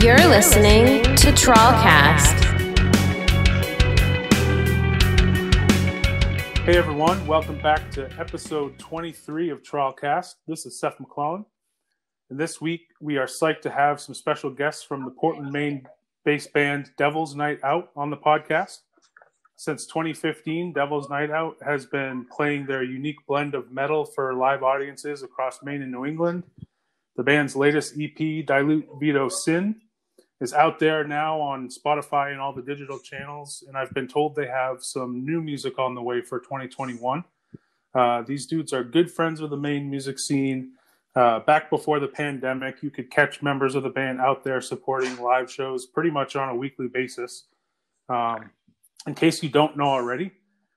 You're listening to TrawlCast. Hey everyone, welcome back to episode 23 of TrawlCast. This is Seth McClellan. And this week we are psyched to have some special guests from the Portland, Maine-based band Devil's Nite Out on the podcast. Since 2015, Devil's Nite Out has been playing their unique blend of metal for live audiences across Maine and New England. The band's latest EP, Dilute Veto Sin, is out there now on Spotify and all the digital channels, and I've been told they have some new music on the way for 2021. These dudes are good friends with the Maine music scene. Back before the pandemic, you could catch members of the band out there supporting live shows pretty much on a weekly basis. In case you don't know already,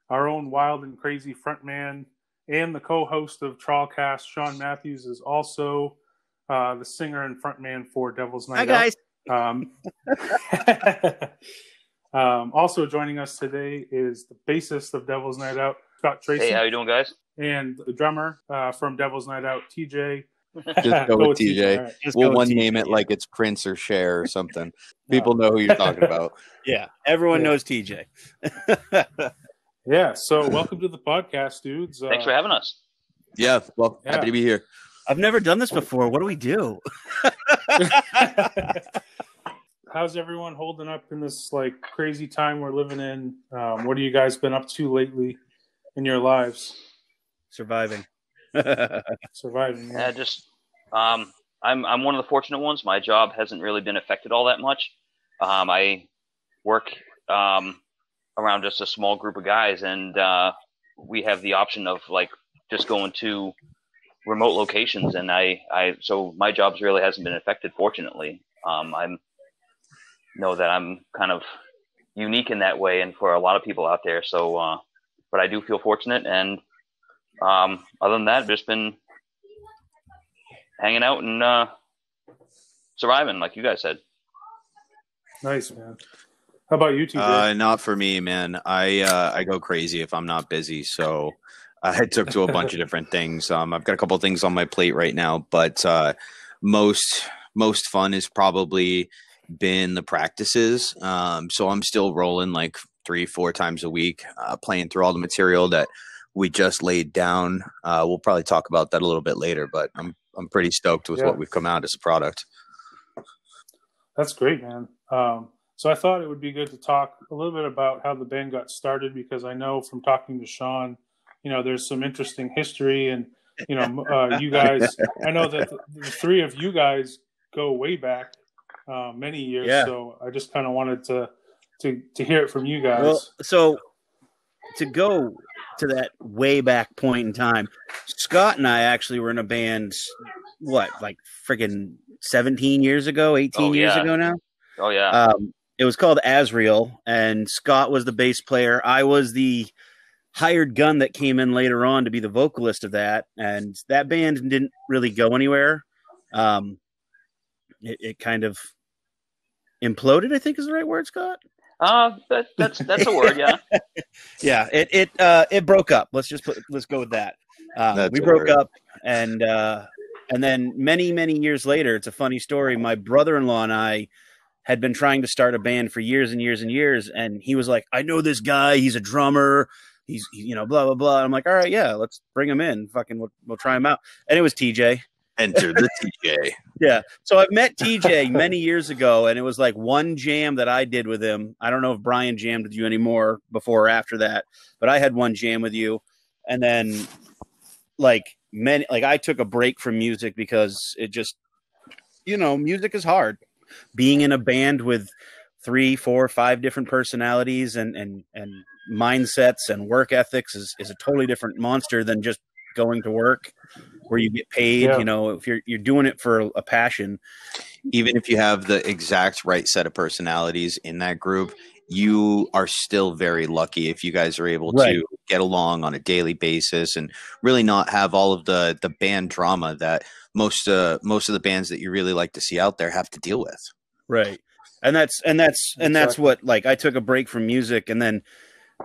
our own wild and crazy frontman and the co-host of TrawlCast, Sean Matthews, is also the singer and frontman for Devil's Nite Out. Hi, guys. Also joining us today is the bassist of Devil's Nite Out, Scott Tracy. Hey, how you doing, guys? And the drummer from Devil's Nite Out, TJ. Just go with TJ. Right. We'll one name it like it's Prince or Cher or something. People know who you're talking about. Yeah, everyone knows TJ. Yeah, so welcome to the podcast, dudes. Thanks for having us. Yeah, well, happy to be here. I've never done this before. What do we do? How's everyone holding up in this like crazy time we're living in? What have you guys been up to lately in your lives? Surviving. Surviving. Yeah, I'm one of the fortunate ones. My job hasn't really been affected all that much. I work around just a small group of guys, and we have the option of like just going to remote locations, and so my jobs really hasn't been affected, fortunately. I know that I'm kind of unique in that way, and for a lot of people out there. So, but I do feel fortunate, and other than that, I've just been hanging out and surviving, like you guys said. Nice, man. How about you, TJ? Not for me, man. I go crazy if I'm not busy. So I took to a bunch of different things. I've got a couple of things on my plate right now, but most fun has probably been the practices. So I'm still rolling like 3-4 times a week, playing through all the material that we just laid down. We'll probably talk about that a little bit later, but I'm pretty stoked with what we've come out as a product. That's great, man. So I thought it would be good to talk a little bit about how the band got started, because I know from talking to Sean, there's some interesting history, and you guys. I know that the three of you guys go way back many years. Yeah. So I just kind of wanted to hear it from you guys. Well, so to go to that way back point in time, Scott and I actually were in a band, like friggin' 17 years ago, 18 years ago now? Oh, yeah. It was called Asriel, and Scott was the bass player. I was the hired gun that came in later on to be the vocalist of that, and that band didn't really go anywhere. It kind of imploded, I think is the right word, Scott. That's a word, yeah. Yeah, it broke up. Let's go with that. We broke up, and then many years later, it's a funny story. My brother-in-law and I had been trying to start a band for years and years and years, and he was like, "I know this guy. He's a drummer. He's blah blah blah." I'm like, "All right, yeah, let's bring him in. Fucking, we'll try him out." And it was TJ. Enter the TJ. Yeah. So I met TJ many years ago, and it was like one jam that I did with him. I don't know if Brian jammed with you anymore before or after that, but I had one jam with you. And then I took a break from music because it just, music is hard. Being in a band with 3, 4, 5 different personalities and mindsets and work ethics is a totally different monster than just going to work where you get paid. If you're doing it for a passion, even if you have the exact right set of personalities in that group, you are still very lucky if you guys are able to get along on a daily basis and really not have all of the band drama that most of the bands that you really like to see out there have to deal with. Right. And that's what, like, I took a break from music, and then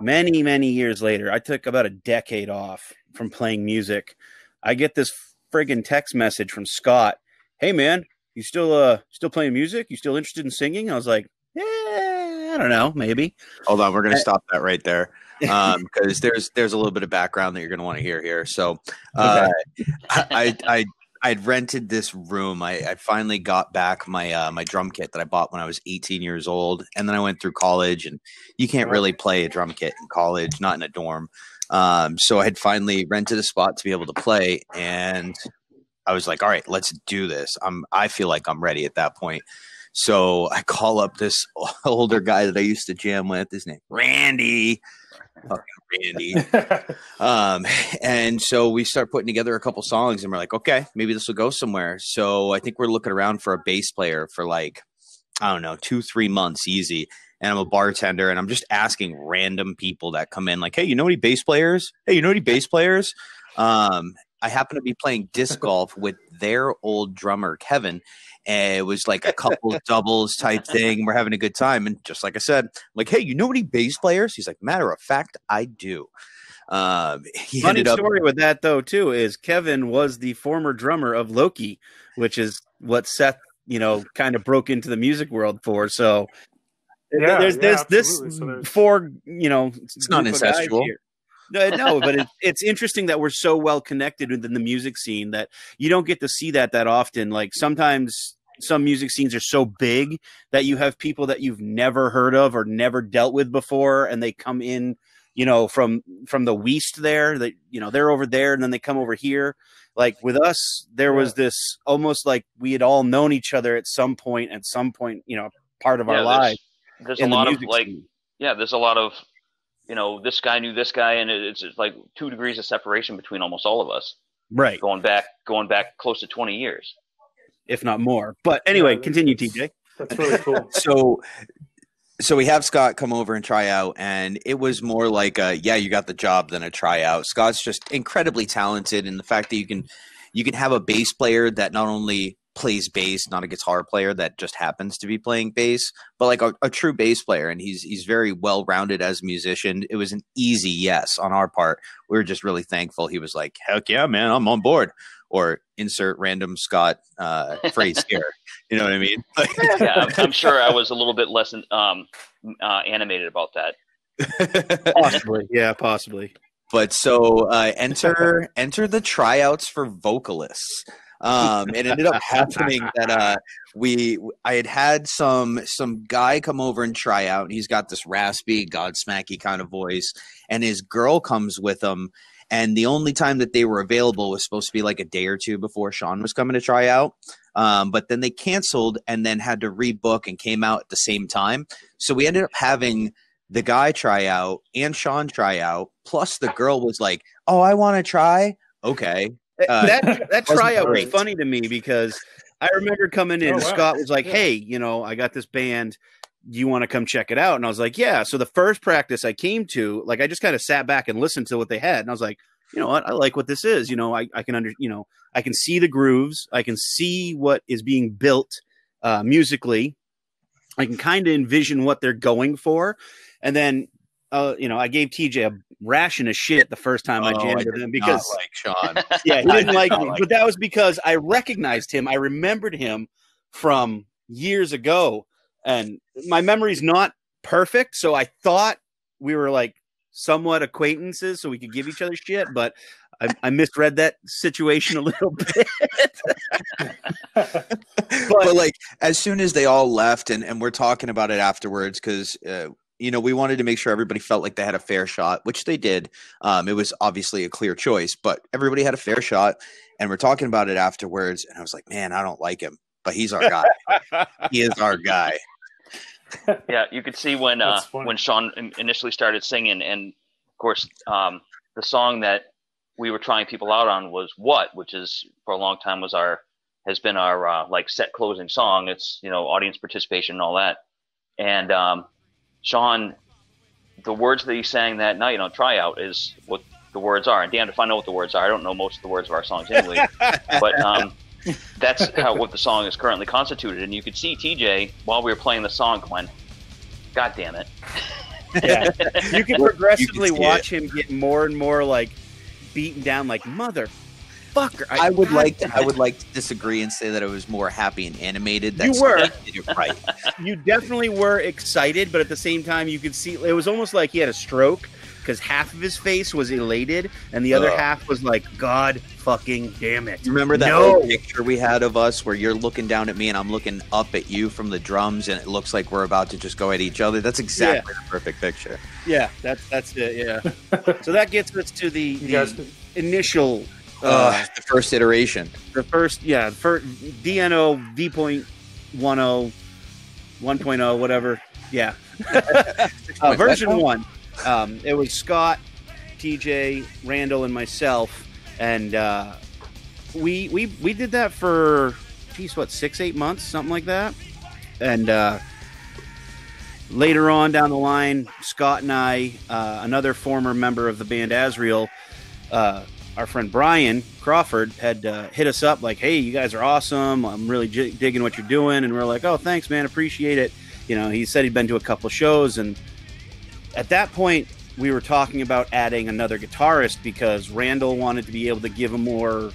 many years later, I took about a decade off from playing music. I get this friggin' text message from Scott. "Hey man, you still playing music? You still interested in singing?" I was like, "Yeah, I don't know, maybe." Hold on, we're going to stop that right there because there's a little bit of background that you're going to want to hear here. So, I'd rented this room. I finally got back my my drum kit that I bought when I was 18 years old, and then I went through college, and you can't really play a drum kit in college, not in a dorm. So I had finally rented a spot to be able to play, and I was like, "All right, let's do this." I feel like I'm ready at that point. So I call up this older guy that I used to jam with. His name Randy. Randy. And so we start putting together a couple songs, and we're like, okay, maybe this will go somewhere. So I think we're looking around for a bass player for like, I don't know, 2-3 months easy. And I'm a bartender, and I'm just asking random people that come in like, hey, you know any bass players? Hey, you know any bass players? I happen to be playing disc golf with their old drummer, Kevin. And it was like a couple doubles type thing. We're having a good time. And just like I said, I'm like, hey, you know any bass players? He's like, matter of fact, I do. Funny story with that, though, too, is Kevin was the former drummer of Loki, which is what Seth, kind of broke into the music world for. So there's this four, it's not incestual. No, but it's interesting that we're so well connected within the music scene that you don't get to see that often. Like sometimes some music scenes are so big that you have people that you've never heard of or never dealt with before, and they come in, from the West there, that they're over there, and then they come over here. Like with us, there was this almost like we had all known each other at some point, part of our lives. There's a lot of there's a lot of. This guy knew this guy, and it's like 2 degrees of separation between almost all of us. Right. Going back close to 20 years. If not more. But anyway, continue, TJ. That's really cool. So we have Scott come over and try out, and it was more like you got the job than a tryout. Scott's just incredibly talented, and the fact that you can have a bass player that not only plays bass, not a guitar player that just happens to be playing bass, but like a true bass player. And he's very well-rounded as a musician. It was an easy yes on our part. We were just really thankful. He was like, heck yeah, man, I'm on board. Or insert random Scott phrase here. You know what I mean? Yeah, I'm sure I was a little bit less animated about that. Possibly. Yeah, possibly. But so enter the tryouts for vocalists. It ended up happening that I had some guy come over and try out, and he's got this raspy, Godsmacky kind of voice, and his girl comes with him, and the only time that they were available was supposed to be like a day or two before Sean was coming to try out. But then they canceled and then had to rebook and came out at the same time. So we ended up having the guy try out and Sean try out, plus the girl was like, oh, I want to try. Okay. That tryout was funny to me because I remember coming in, Scott was like, hey, I got this band. Do you want to come check it out? And I was like, yeah. So the first practice I came to, like, I just kind of sat back and listened to what they had. And I was like, you know what? I like what this is. I can I can see the grooves. I can see what is being built musically. I can kind of envision what they're going for. And then, I gave TJ a ration of shit the first time I jammed with him because like Sean. Yeah, he didn't like me, but that was because I recognized him. I remembered him from years ago, and my memory's not perfect. So I thought we were like somewhat acquaintances, so we could give each other shit. But I misread that situation a little bit. but like as soon as they all left, and we're talking about it afterwards because. We wanted to make sure everybody felt like they had a fair shot, which they did. It was obviously a clear choice, but everybody had a fair shot. And we're talking about it afterwards. And I was like, man, I don't like him, but he's our guy. He is our guy. Yeah, you could see when Sean initially started singing. And of course, the song that we were trying people out on was What, which is for a long time has been our like set closing song. It's, audience participation and all that. And, Sean, the words that he sang that night on tryout is what the words are. And Dan, if I know what the words are, I don't know most of the words of our songs anyway. But that's what the song is currently constituted. And you could see TJ, while we were playing the song, going, God damn it. Yeah. You can progressively watch him get more and more like beaten down like mother. motherfucker. I would like to disagree and say that it was more happy and animated. You were. Did it right. You definitely were excited, but at the same time, you could see it was almost like he had a stroke because half of his face was elated and the other half was like, God fucking damn it. You remember that old picture we had of us where you're looking down at me and I'm looking up at you from the drums and it looks like we're about to just go at each other? That's exactly the perfect picture. Yeah, that's it, yeah. So that gets us to the initial... the first iteration. The first DNO V.10, 1.0, whatever. Yeah. Version 1. It was Scott, TJ, Randall, and myself, and we did that for 6-8 months, something like that. And later on down the line, Scott and I, another former member of the band Azrael, our friend Brian Crawford had hit us up like, hey, you guys are awesome. I'm really digging what you're doing. And we're like, oh, thanks, man. Appreciate it. You know, he said he'd been to a couple shows, and at that point, we were talking about adding another guitarist because Randall wanted to be able to give a more,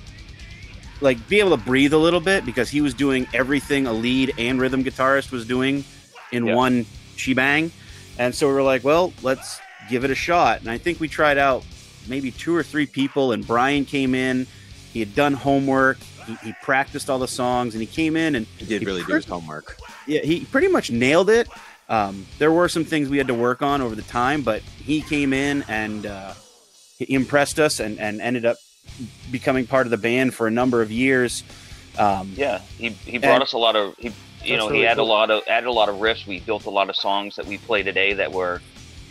be able to breathe a little bit because he was doing everything a lead and rhythm guitarist was doing in one shebang. And so we were like, well, let's give it a shot. And I think we tried out maybe 2 or 3 people, and Brian came in. He had done homework. He practiced all the songs, and he came in and he did really do his homework. Yeah, he pretty much nailed it. There were some things we had to work on over the time, but he came in and he impressed us and ended up becoming part of the band for a number of years. He brought us a lot of he added a lot of riffs. We built a lot of songs that we play today that were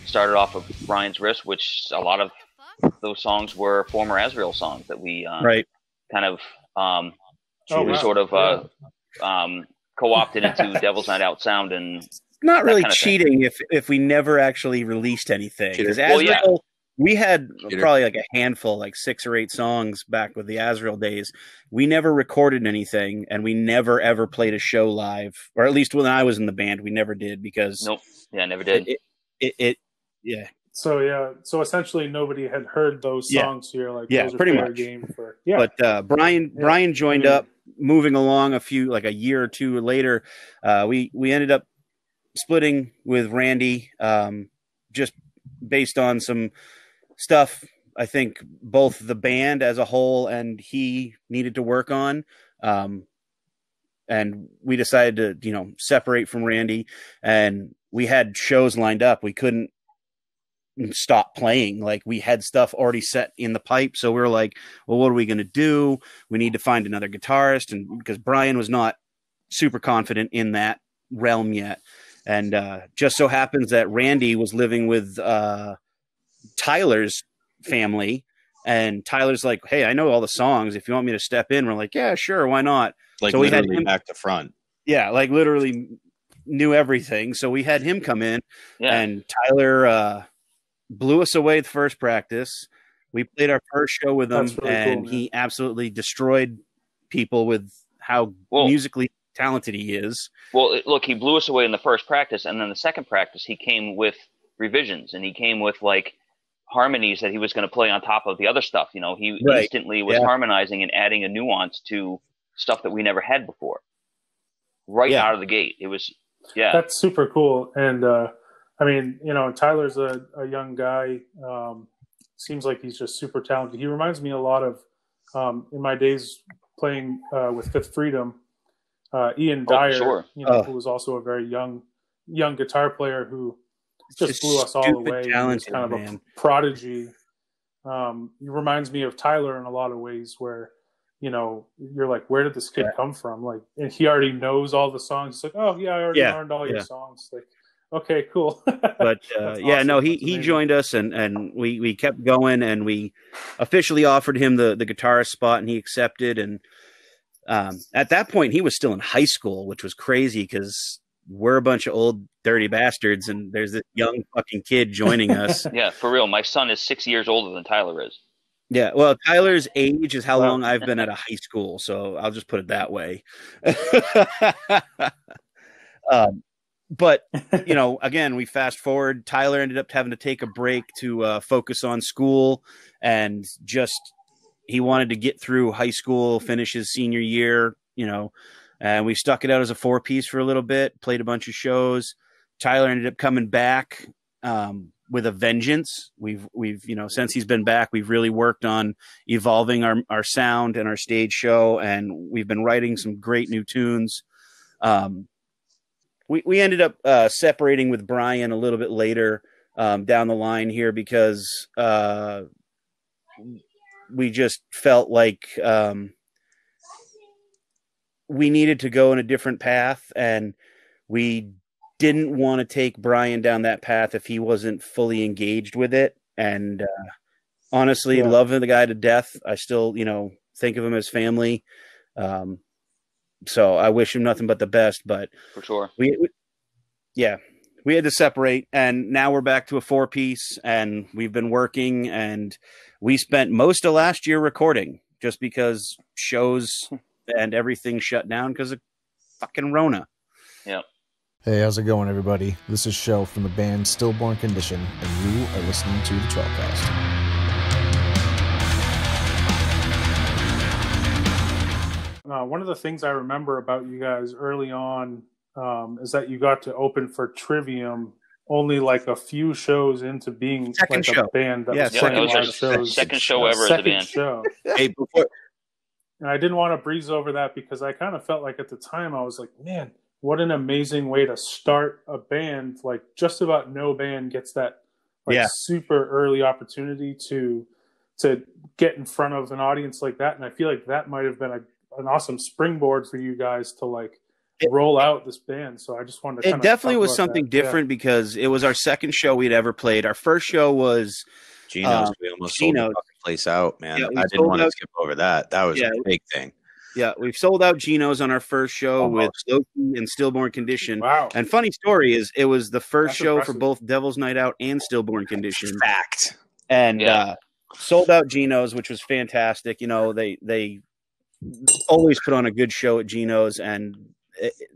started off of Brian's riffs, which a lot of those songs were former Azrael songs that we kind of co-opted into Devil's Night Out sound. And not really cheating if we never actually released anything. Because Azrael, we had probably like a handful, like 6 or 8 songs back with the Azrael days. We never recorded anything, and we never ever played a show live, or at least when I was in the band, we never did because never did. So essentially nobody had heard those songs. So you're like, those are pretty fair much. Game for But Brian joined up, moving along a year or 2 later. We ended up splitting with Randy, just based on some stuff I think both the band as a whole and he needed to work on. And we decided to, separate from Randy, and we had shows lined up. We couldn't stop playing. Like, we had stuff already set in the pipe. So we were like, well, what are we going to do? We need to find another guitarist. And because Brian was not super confident in that realm yet. And just so happens that Randy was living with Tyler's family, and Tyler's like, hey, I know all the songs. If you want me to step in, we're like, yeah, sure. Why not? Like, so literally we had him, back to front. Yeah. Like, literally knew everything. So we had him come in, and Tyler blew us away the first practice. We played our first show with him, really and cool, he absolutely destroyed people with how musically talented he is. Well, look, he blew us away in the first practice, and then the second practice, he came with revisions, and he came with like harmonies that he was going to play on top of the other stuff. He instantly was harmonizing and adding a nuance to stuff that we never had before. Out of the gate, it was That's super cool, and I mean, Tyler's a young guy. Seems like he's just super talented. He reminds me a lot of in my days playing with Fifth Freedom. Ian Dyer, who was also a very young guitar player who just blew us all away. He was kind of a prodigy. He reminds me of Tyler in a lot of ways where, you're like, where did this kid come from? Like, and he already knows all the songs. It's like, oh yeah, I already learned all your songs. Like, okay, cool. But awesome. He joined us, and we kept going, and we officially offered him the guitarist spot, and he accepted. And at that point, he was still in high school, which was crazy because we're a bunch of old dirty bastards, and there's this young fucking kid joining us. Yeah, for real. My son is 6 years older than Tyler is. Yeah, well, Tyler's age is how long I've been at a high school, so I'll just put it that way. But, again, we fast forward. Tyler ended up having to take a break to focus on school and just he wanted to get through high school, finish his senior year, and we stuck it out as a 4-piece for a little bit, played a bunch of shows. Tyler ended up coming back with a vengeance. We've since he's been back, we've really worked on evolving our sound and our stage show, and we've been writing some great new tunes. We ended up separating with Brian a little bit later down the line here because we just felt like we needed to go in a different path, and we didn't want to take Brian down that path if he wasn't fully engaged with it. And honestly, loving the guy to death, I still, think of him as family. So I wish him nothing but the best, but for sure. We had to separate, and now we're back to a 4-piece, and we've been working, and we spent most of last year recording just because shows and everything shut down because of fucking Rona. Yeah. Hey, how's it going, everybody? This is Shell from the band Stillborn Condition, and you are listening to the TrawlCast. One of the things I remember about you guys early on is that you got to open for Trivium only like a few shows into being second like show. A band that was Yeah, playing it was live our shows. second show ever as a band. Show. Hey, before And I didn't want to breeze over that because I kind of felt like at the time I was like, man, what an amazing way to start a band. Like just about no band gets that super early opportunity to get in front of an audience like that. And I feel like that might have been an awesome springboard for you guys to roll out this band. So I just wanted to it definitely was something different because it was our second show we'd ever played. Our first show was Geno's. We almost sold the fucking place out, man. Yeah, I didn't want to skip over that. That was a big thing. Yeah, we've sold out Geno's on our first show with Loki and Stillborn Condition. Wow. And funny story is it was the first That's show impressive. for both Devil's Night Out and Stillborn Condition. Fact. And sold out Geno's, which was fantastic. They always put on a good show at Geno's, and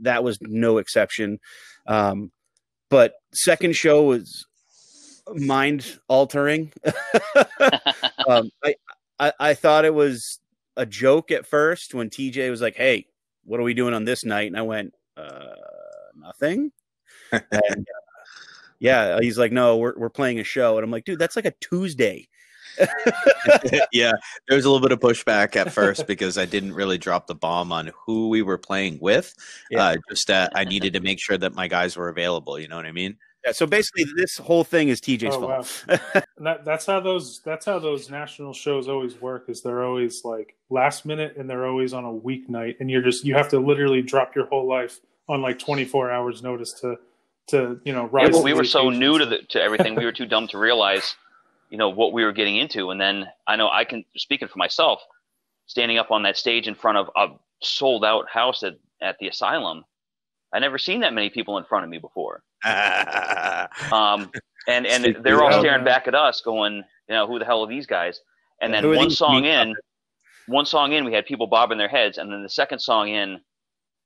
that was no exception. But second show was mind altering. I thought it was a joke at first when TJ was like, "Hey, what are we doing on this night?" And I went, "Nothing." And he's like, "No, we're playing a show." And I'm like, "Dude, that's like a Tuesday." Yeah, there was a little bit of pushback at first because I didn't really drop the bomb on who we were playing with. Just that I needed to make sure that my guys were available. You know what I mean? Yeah. So basically, this whole thing is TJ's fault. Wow. And that's how those national shows always work. Is they're always like last minute, and they're always on a weeknight, and you have to literally drop your whole life on like 24 hours notice to rise. We were so new to everything, we were too dumb to realize what we were getting into. And then I know I can, speaking for myself, standing up on that stage in front of a sold out house at the Asylum, I never seen that many people in front of me before. And they're all staring back at us going, who the hell are these guys? And then one song in, we had people bobbing their heads. And then the second song in,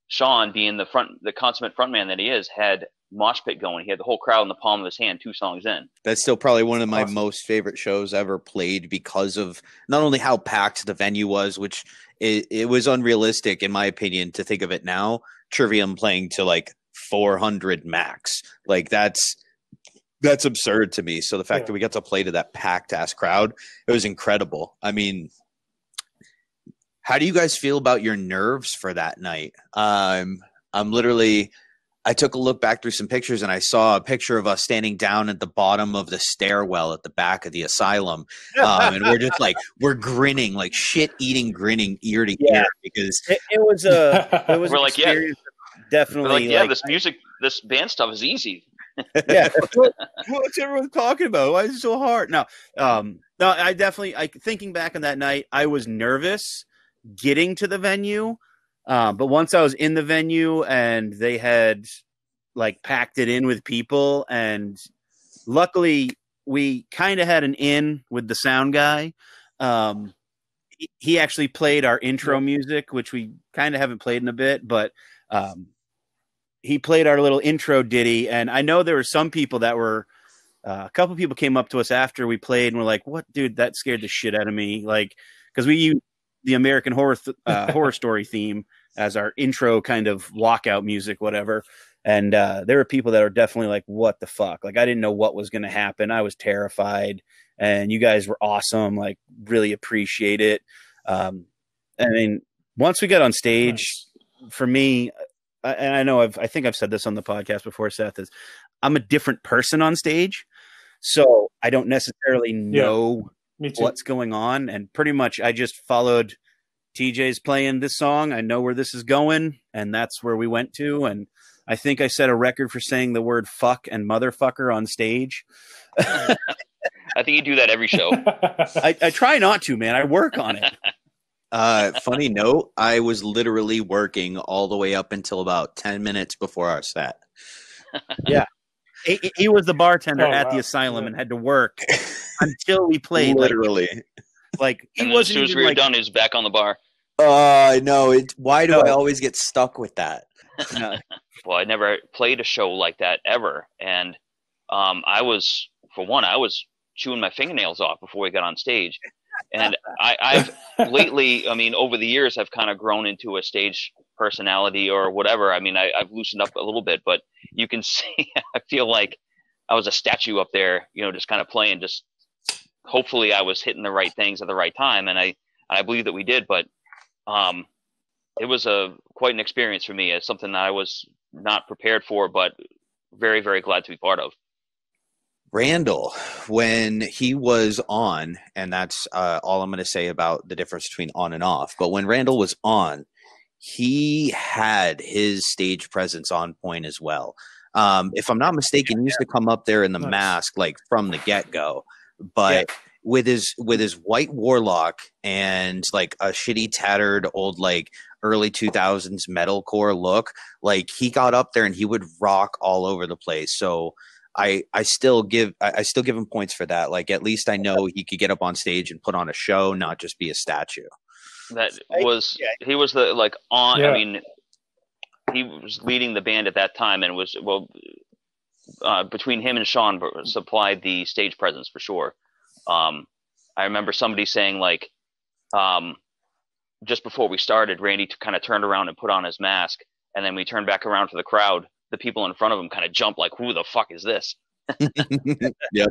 Sean, being the consummate frontman that he is, had mosh pit going. He had the whole crowd in the palm of his hand 2 songs in. That's still probably one of my most favorite shows ever played because of not only how packed the venue was, which it was unrealistic in my opinion to think of it now. Trivium playing to like 400 max, like that's absurd to me. So the fact that we got to play to that packed ass crowd, it was incredible. I mean, how do you guys feel about your nerves for that night? I took a look back through some pictures and I saw a picture of us standing down at the bottom of the stairwell at the back of the Asylum. And we're just like, we're grinning, like shit-eating grinning ear to ear because it was we're an like, experience. Definitely. We're like, this band stuff is easy. Yeah. What's everyone talking about? Why is it so hard? No, I definitely, thinking back on that night, I was nervous getting to the venue. But once I was in the venue and they had like packed it in with people, and luckily we kind of had an in with the sound guy. He actually played our intro music, which we kind of haven't played in a bit, but he played our little intro ditty. And I know there were some people that were, a couple people came up to us after we played and were like, "What, dude, that scared the shit out of me." Like, because we use the American Horror Story theme as our intro kind of walkout music, whatever. And there were people that are definitely like, what the fuck? Like, I didn't know what was going to happen. I was terrified. And you guys were awesome. Like, really appreciate it. I mean, once we got on stage, for me, and I know I think I've said this on the podcast before, Seth, is I'm a different person on stage. So I don't necessarily know what's going on. And pretty much I just followed TJ's playing this song. I know where this is going. And that's where we went to. And I think I set a record for saying the word fuck and motherfucker on stage. I think you do that every show. I try not to, man. I work on it. Funny note, I was literally working all the way up until about 10 minutes before our set. Yeah. He was the bartender at the asylum and had to work until we played. Literally. Like he and wasn't as soon as even we were like, done, he was back on the bar. No. Why do I always get stuck with that? No. Well, I never played a show like that ever. And I was chewing my fingernails off before we got on stage. And I've lately, I mean, over the years, I've kind of grown into a stage personality or whatever. I mean, I've loosened up a little bit, but you can see, I feel like I was a statue up there, you know, just kind of playing, just hopefully I was hitting the right things at the right time. And I believe that we did, but it was quite an experience for me. It's something that I was not prepared for, but very, very glad to be part of. Randall, when he was on, and that's all I'm going to say about the difference between on and off, but when Randall was on, he had his stage presence on point as well. If I'm not mistaken, he used to come up there in the mask, like from the get-go, but with his white warlock and like a shitty tattered old like early 2000s metalcore look, like he got up there and he would rock all over the place. So I still give him points for that. Like, at least I know he could get up on stage and put on a show, not just be a statue. He was the like on. Yeah. I mean, he was leading the band at that time, and was between him and Sean supplied the stage presence for sure. I remember somebody saying like, just before we started, Randy kind of turned around and put on his mask, and then we turned back around to the crowd. The people in front of him kind of jumped like, who the fuck is this? Yep.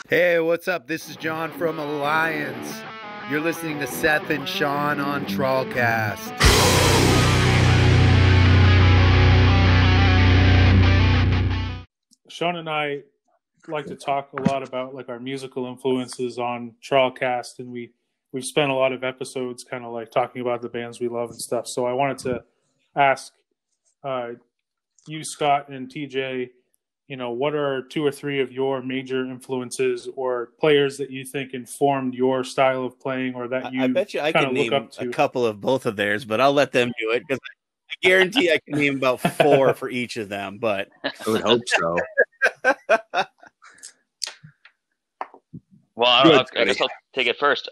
Hey, what's up? This is John from Alliance. You're listening to Seth and Sean on TrawlCast. Sean and I like to talk a lot about like our musical influences on TrawlCast, and we've spent a lot of episodes kind of like talking about the bands we love and stuff. So I wanted to ask you, Scott, and TJ, you know, what are 2 or 3 of your major influences or players that you think informed your style of playing, or that you I bet you I can name a couple of both of theirs, but I'll let them do it because I guarantee I can name about 4 for each of them. But I would hope so. Well, I guess I'll take it first.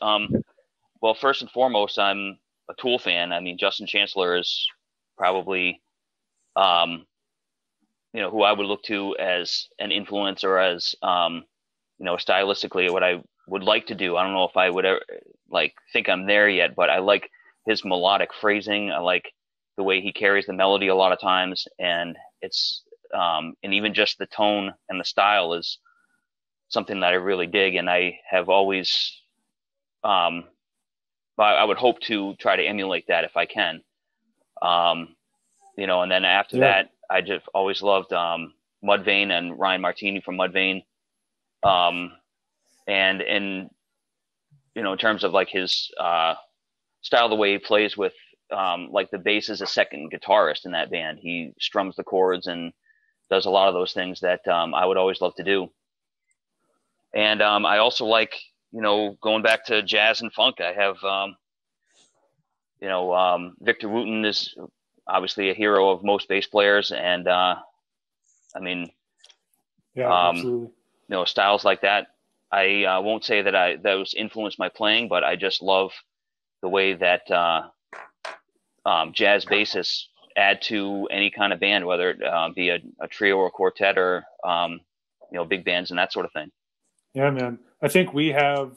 Well, first and foremost, I'm a Tool fan. I mean, Justin Chancellor is probably you know, who I would look to as an influence, or as, you know, stylistically what I would like to do. I don't know if I would ever like think I'm there yet, but I like his melodic phrasing. I like the way he carries the melody a lot of times, and it's, and even just the tone and the style is something that I really dig. And I have always, I would hope to try to emulate that if I can. You know, and then after that, I just always loved Mudvayne and Ryan Martini from Mudvayne. And in, you know, in terms of like his style, the way he plays with like the bass is a second guitarist in that band. He strums the chords and does a lot of those things that I would always love to do. And I also like, you know, going back to jazz and funk. I have, you know, Victor Wooten is obviously a hero of most bass players, and I mean, absolutely. You know, styles like that. I won't say that those influenced my playing, but I just love the way that jazz bassists add to any kind of band, whether it be a trio or a quartet, or you know, big bands and that sort of thing. Yeah, man. I think we have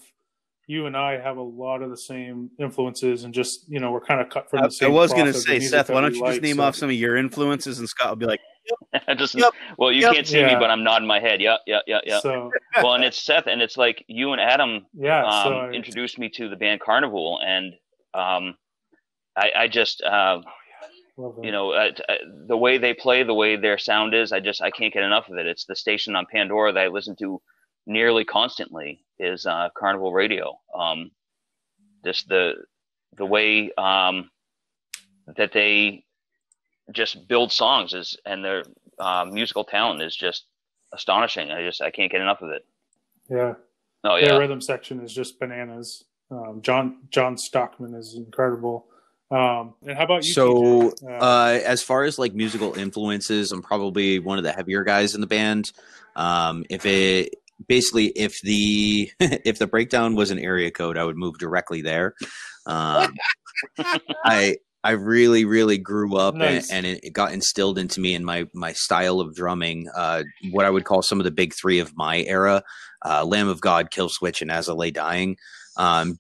you and I have a lot of the same influences, and just we're kind of cut from the same. I was going to cloth of the say, music Seth, that why we don't you just like, name so- off some of your influences, and Scott will be like, Well, you Yep. can't see me, Yeah. but I'm nodding my head. Yeah. So Well, and it's Seth, and it's like you and Adam yeah, introduced me to the band Carnival, and I just love that. the way they play, the way their sound is, I can't get enough of it. It's the station on Pandora that I listen to nearly constantly is Carnival Radio. Just the way that they just build songs and their musical talent is just astonishing. I can't get enough of it. Yeah. Oh Their yeah. rhythm section is just bananas. John Stockman is incredible. And how about you? So, TJ? as far as like musical influences, I'm probably one of the heavier guys in the band. If the if the breakdown was an area code, I would move directly there. I really, really grew up Nice. and it got instilled into me in my style of drumming. What I would call some of the big three of my era: Lamb of God, Kill Switch, and As I Lay Dying.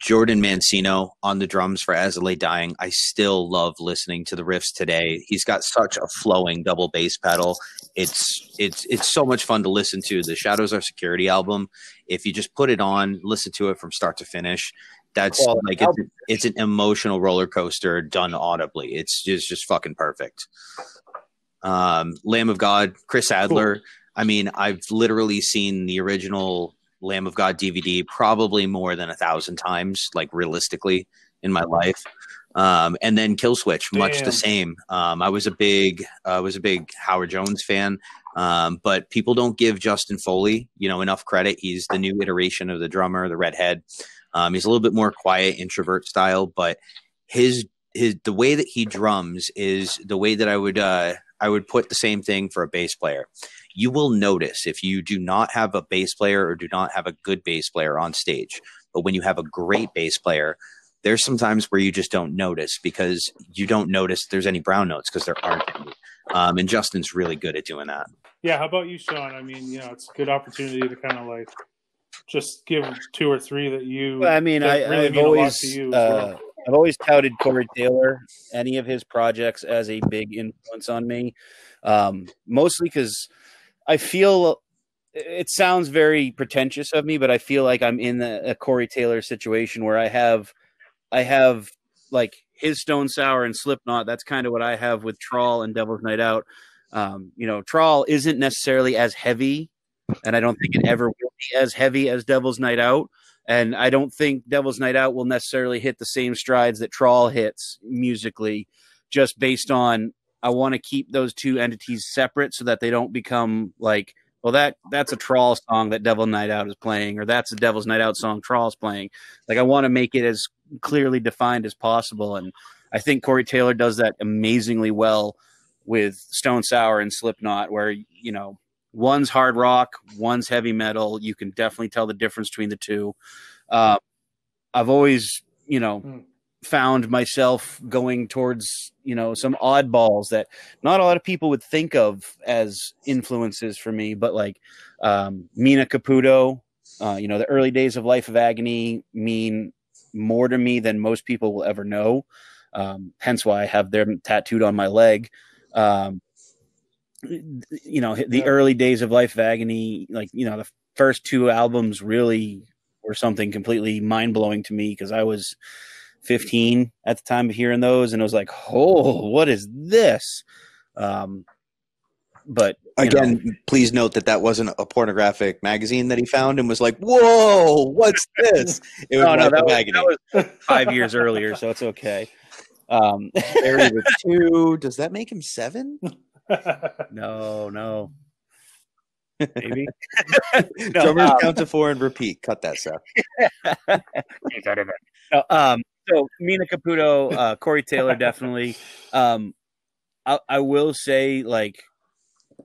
Jordan Mancino on the drums for As I Lay Dying. I still love listening to the riffs today. He's got such a flowing double bass pedal. It's so much fun to listen to. The Shadows Are Security album, if you just put it on, listen to it from start to finish, that's like it's an emotional roller coaster done audibly. It's just fucking perfect. Lamb of God, Chris Adler. Cool. I mean, I've literally seen the original Lamb of God DVD probably more than 1,000 times, like realistically in my life. And then Kill Switch, much the same. I was a big Howard Jones fan, but people don't give Justin Foley, enough credit. He's the new iteration of the drummer, the redhead. He's a little bit more quiet, introvert style, but the way that he drums is the way that I would put the same thing for a bass player. You will notice if you do not have a bass player or do not have a good bass player on stage, but when you have a great bass player, there's some times where you just don't notice because you don't notice there's any brown notes because there aren't any. And Justin's really good at doing that. Yeah. How about you, Sean? I mean, it's a good opportunity to kind of like just give 2 or 3 that you. Well, I mean, I've always touted Corey Taylor, any of his projects, as a big influence on me. Mostly because I feel it sounds very pretentious of me, but I feel like I'm in a Corey Taylor situation where I have like his Stone Sour and Slipknot. That's kind of what I have with TRAWL and Devil's Night Out. TRAWL isn't necessarily as heavy, and I don't think it ever will be as heavy as Devil's Night Out. And I don't think Devil's Night Out will necessarily hit the same strides that TRAWL hits musically, just based on I want to keep those two entities separate so that they don't become like, well, that's a TRAWL song that Devil's Night Out is playing, or that's a Devil's Night Out song TRAWL's playing. Like, I want to make it as clearly defined as possible. And I think Corey Taylor does that amazingly well with Stone Sour and Slipknot, where, one's hard rock, one's heavy metal. You can definitely tell the difference between the two. I've always, found myself going towards, some oddballs that not a lot of people would think of as influences for me, but like Mina Caputo, the early days of Life of Agony mean more to me than most people will ever know. Hence why I have them tattooed on my leg. The early days of Life of Agony, the first 2 albums really were something completely mind-blowing to me because I was 15 at the time of hearing those, and I was like, oh, what is this? But again, please note that wasn't a pornographic magazine that he found and was like, whoa, what's this? It was that was 5 years earlier, so it's okay. Barry with 2. Does that make him 7? No. Maybe. Drummers count to 4 and repeat. Cut that, Seth. So Mina Caputo, Corey Taylor, definitely. I will say, like,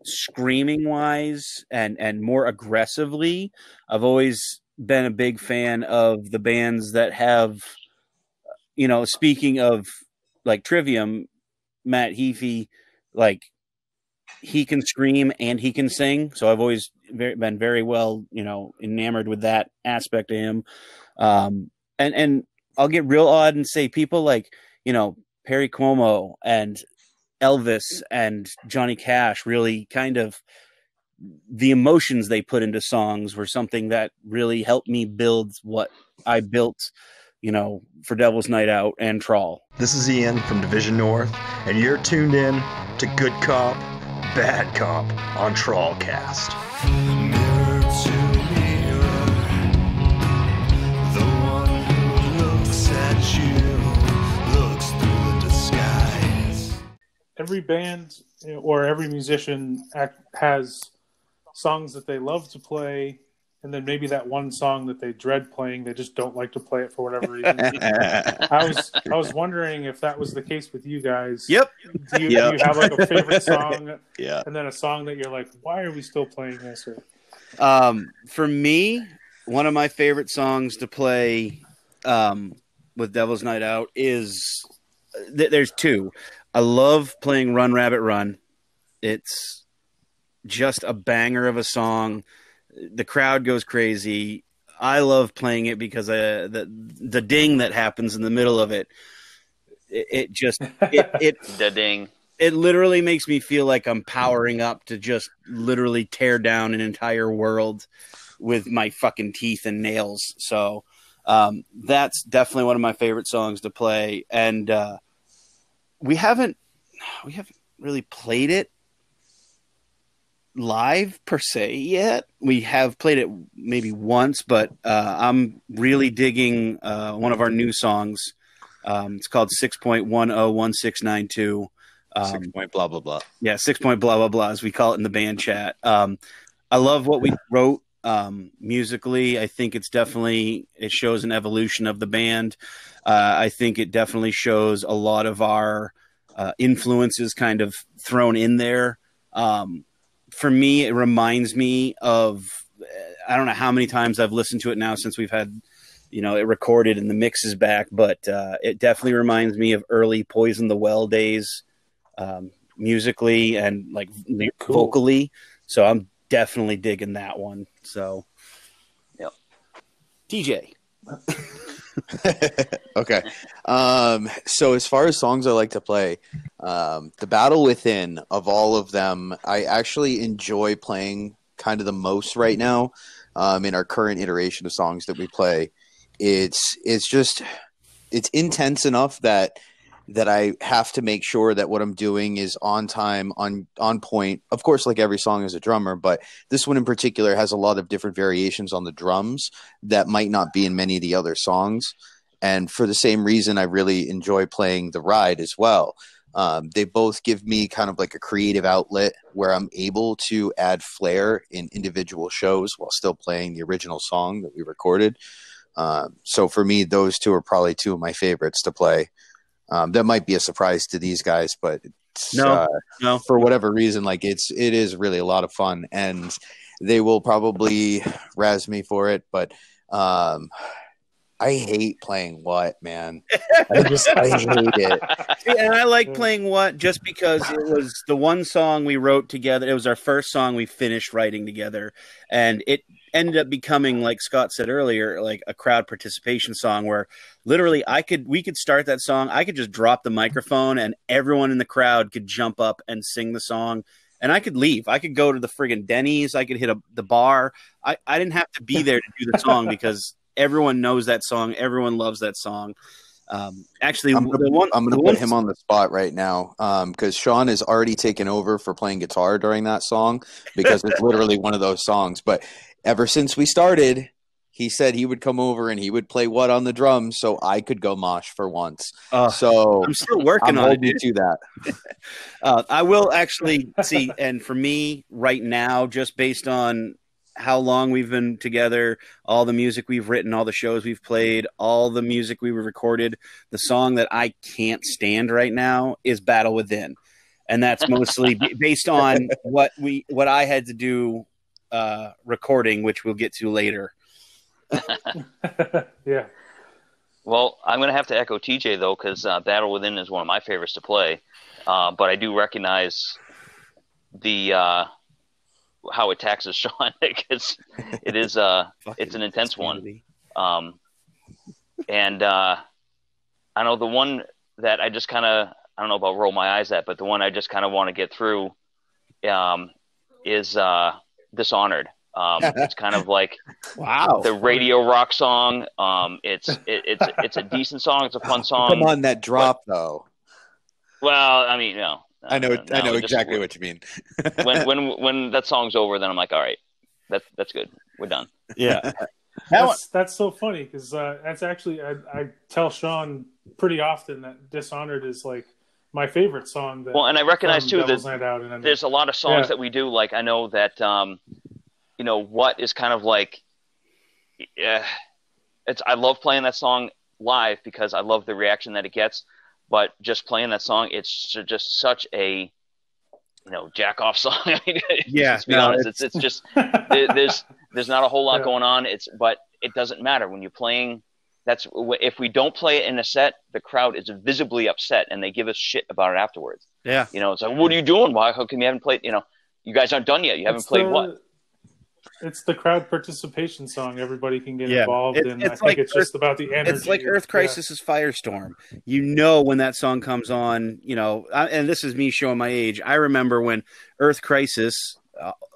screaming wise and more aggressively, I've always been a big fan of the bands that have, speaking of like Trivium, Matt Heafy, like, he can scream and he can sing. So I've always been very well, enamored with that aspect of him. And I'll get real odd and say people like, Perry Como and Elvis and Johnny Cash really kind of, the emotions they put into songs were something that really helped me build what I built, for Devil's Night Out and TRAWL. This is Ian from Division North, and you're tuned in to Good Cop, Bad Cop on TrawlCast. Mirror to mirror, the one who looks at you looks through the disguise. Every band or every musician has songs that they love to play, and then maybe that one song that they dread playing, they just don't like to play it for whatever reason. I was wondering if that was the case with you guys. Yep. Do you have like a favorite song? Yeah. And then a song that you're like, why are we still playing this? Or... For me, one of my favorite songs to play with Devil's Night Out is there's two. I love playing Run Rabbit Run. It's just a banger of a song. The crowd goes crazy. I love playing it because the ding that happens in the middle of it, the ding. It literally makes me feel like I'm powering up to just literally tear down an entire world with my fucking teeth and nails. So that's definitely one of my favorite songs to play. And we haven't really played it live per se yet. We have played it maybe once, but I'm really digging one of our new songs. It's called 6.101692. 6 point blah blah blah. Yeah, 6 point blah blah blah, as we call it in the band chat. I love what we wrote musically. I think it shows an evolution of the band. I think it definitely shows a lot of our influences kind of thrown in there. For me, it reminds me of, I don't know how many times I've listened to it now since we've had, it recorded and the mix is back, but it definitely reminds me of early Poison the Well days, musically and like vocally. So I'm definitely digging that one. So, yep. TJ. Okay. So as far as songs I like to play, The Battle Within, of all of them, I actually enjoy playing kind of the most right now. In our current iteration of songs that we play, it's intense enough that I have to make sure that what I'm doing is on time, on point. Of course, like every song as a drummer, but this one in particular has a lot of different variations on the drums that might not be in many of the other songs. And for the same reason, I really enjoy playing The Ride as well. They both give me kind of like a creative outlet where I'm able to add flair in individual shows while still playing the original song that we recorded. So for me, those two are probably two of my favorites to play. That might be a surprise to these guys, but it's, no, for whatever reason, like it is really a lot of fun, and they will probably razz me for it, but I hate playing What, man. I hate it. And I like playing What just because it was the one song we wrote together. It was our first song we finished writing together, and it ended up becoming, like Scott said earlier, like a crowd participation song where literally we could start that song. I could just drop the microphone and everyone in the crowd could jump up and sing the song. And I could leave. I could go to the friggin' Denny's. I could hit the bar. I didn't have to be there to do the song because everyone knows that song. Everyone loves that song. Actually, I'm going to put him on the spot right now because Sean has already taken over for playing guitar during that song because it's literally one of those songs. But ever since we started, he said he would come over and he would play What on the drums so I could go mosh for once. So I'm still working on it. To that. I will actually see. And for me right now, just based on how long we've been together, all the music we've written, all the shows we've played, all the music we recorded, the song that I can't stand right now is Battle Within. And that's mostly based on what I had to do recording, which we'll get to later. Yeah. Well, I'm going to have to echo TJ, though, because Battle Within is one of my favorites to play. But I do recognize the how it taxes Sean because it is it's an intense one. And I know the one that I just kind of, I don't know about roll my eyes at, but the one I just kind of want to get through is Dishonored. It's kind of like the radio rock song. It's a decent song. It's a fun song. Come on, that drop though. Well, I mean, no. I know exactly what you mean. when that song's over, then I'm like, all right, that's good. We're done. Yeah. That's so funny because that's actually I tell Sean pretty often that Dishonored is like my favorite song. Well, and I recognize too that there's a lot of songs that we do. Like I know that What is kind of like, I love playing that song live because I love the reaction that it gets. But just playing that song, it's just such a jack off song. It's just there's not a whole lot going on. But it doesn't matter when you're playing. If we don't play it in a set, the crowd is visibly upset and they give us shit about it afterwards. Yeah, it's like, what are you doing? Why? How come you haven't played? You guys aren't done yet. You haven't played what? It's the crowd participation song. Everybody can get involved in. I think it's just about the energy. It's like Earth Crisis's Firestorm. When that song comes on, and this is me showing my age. I remember when Earth Crisis,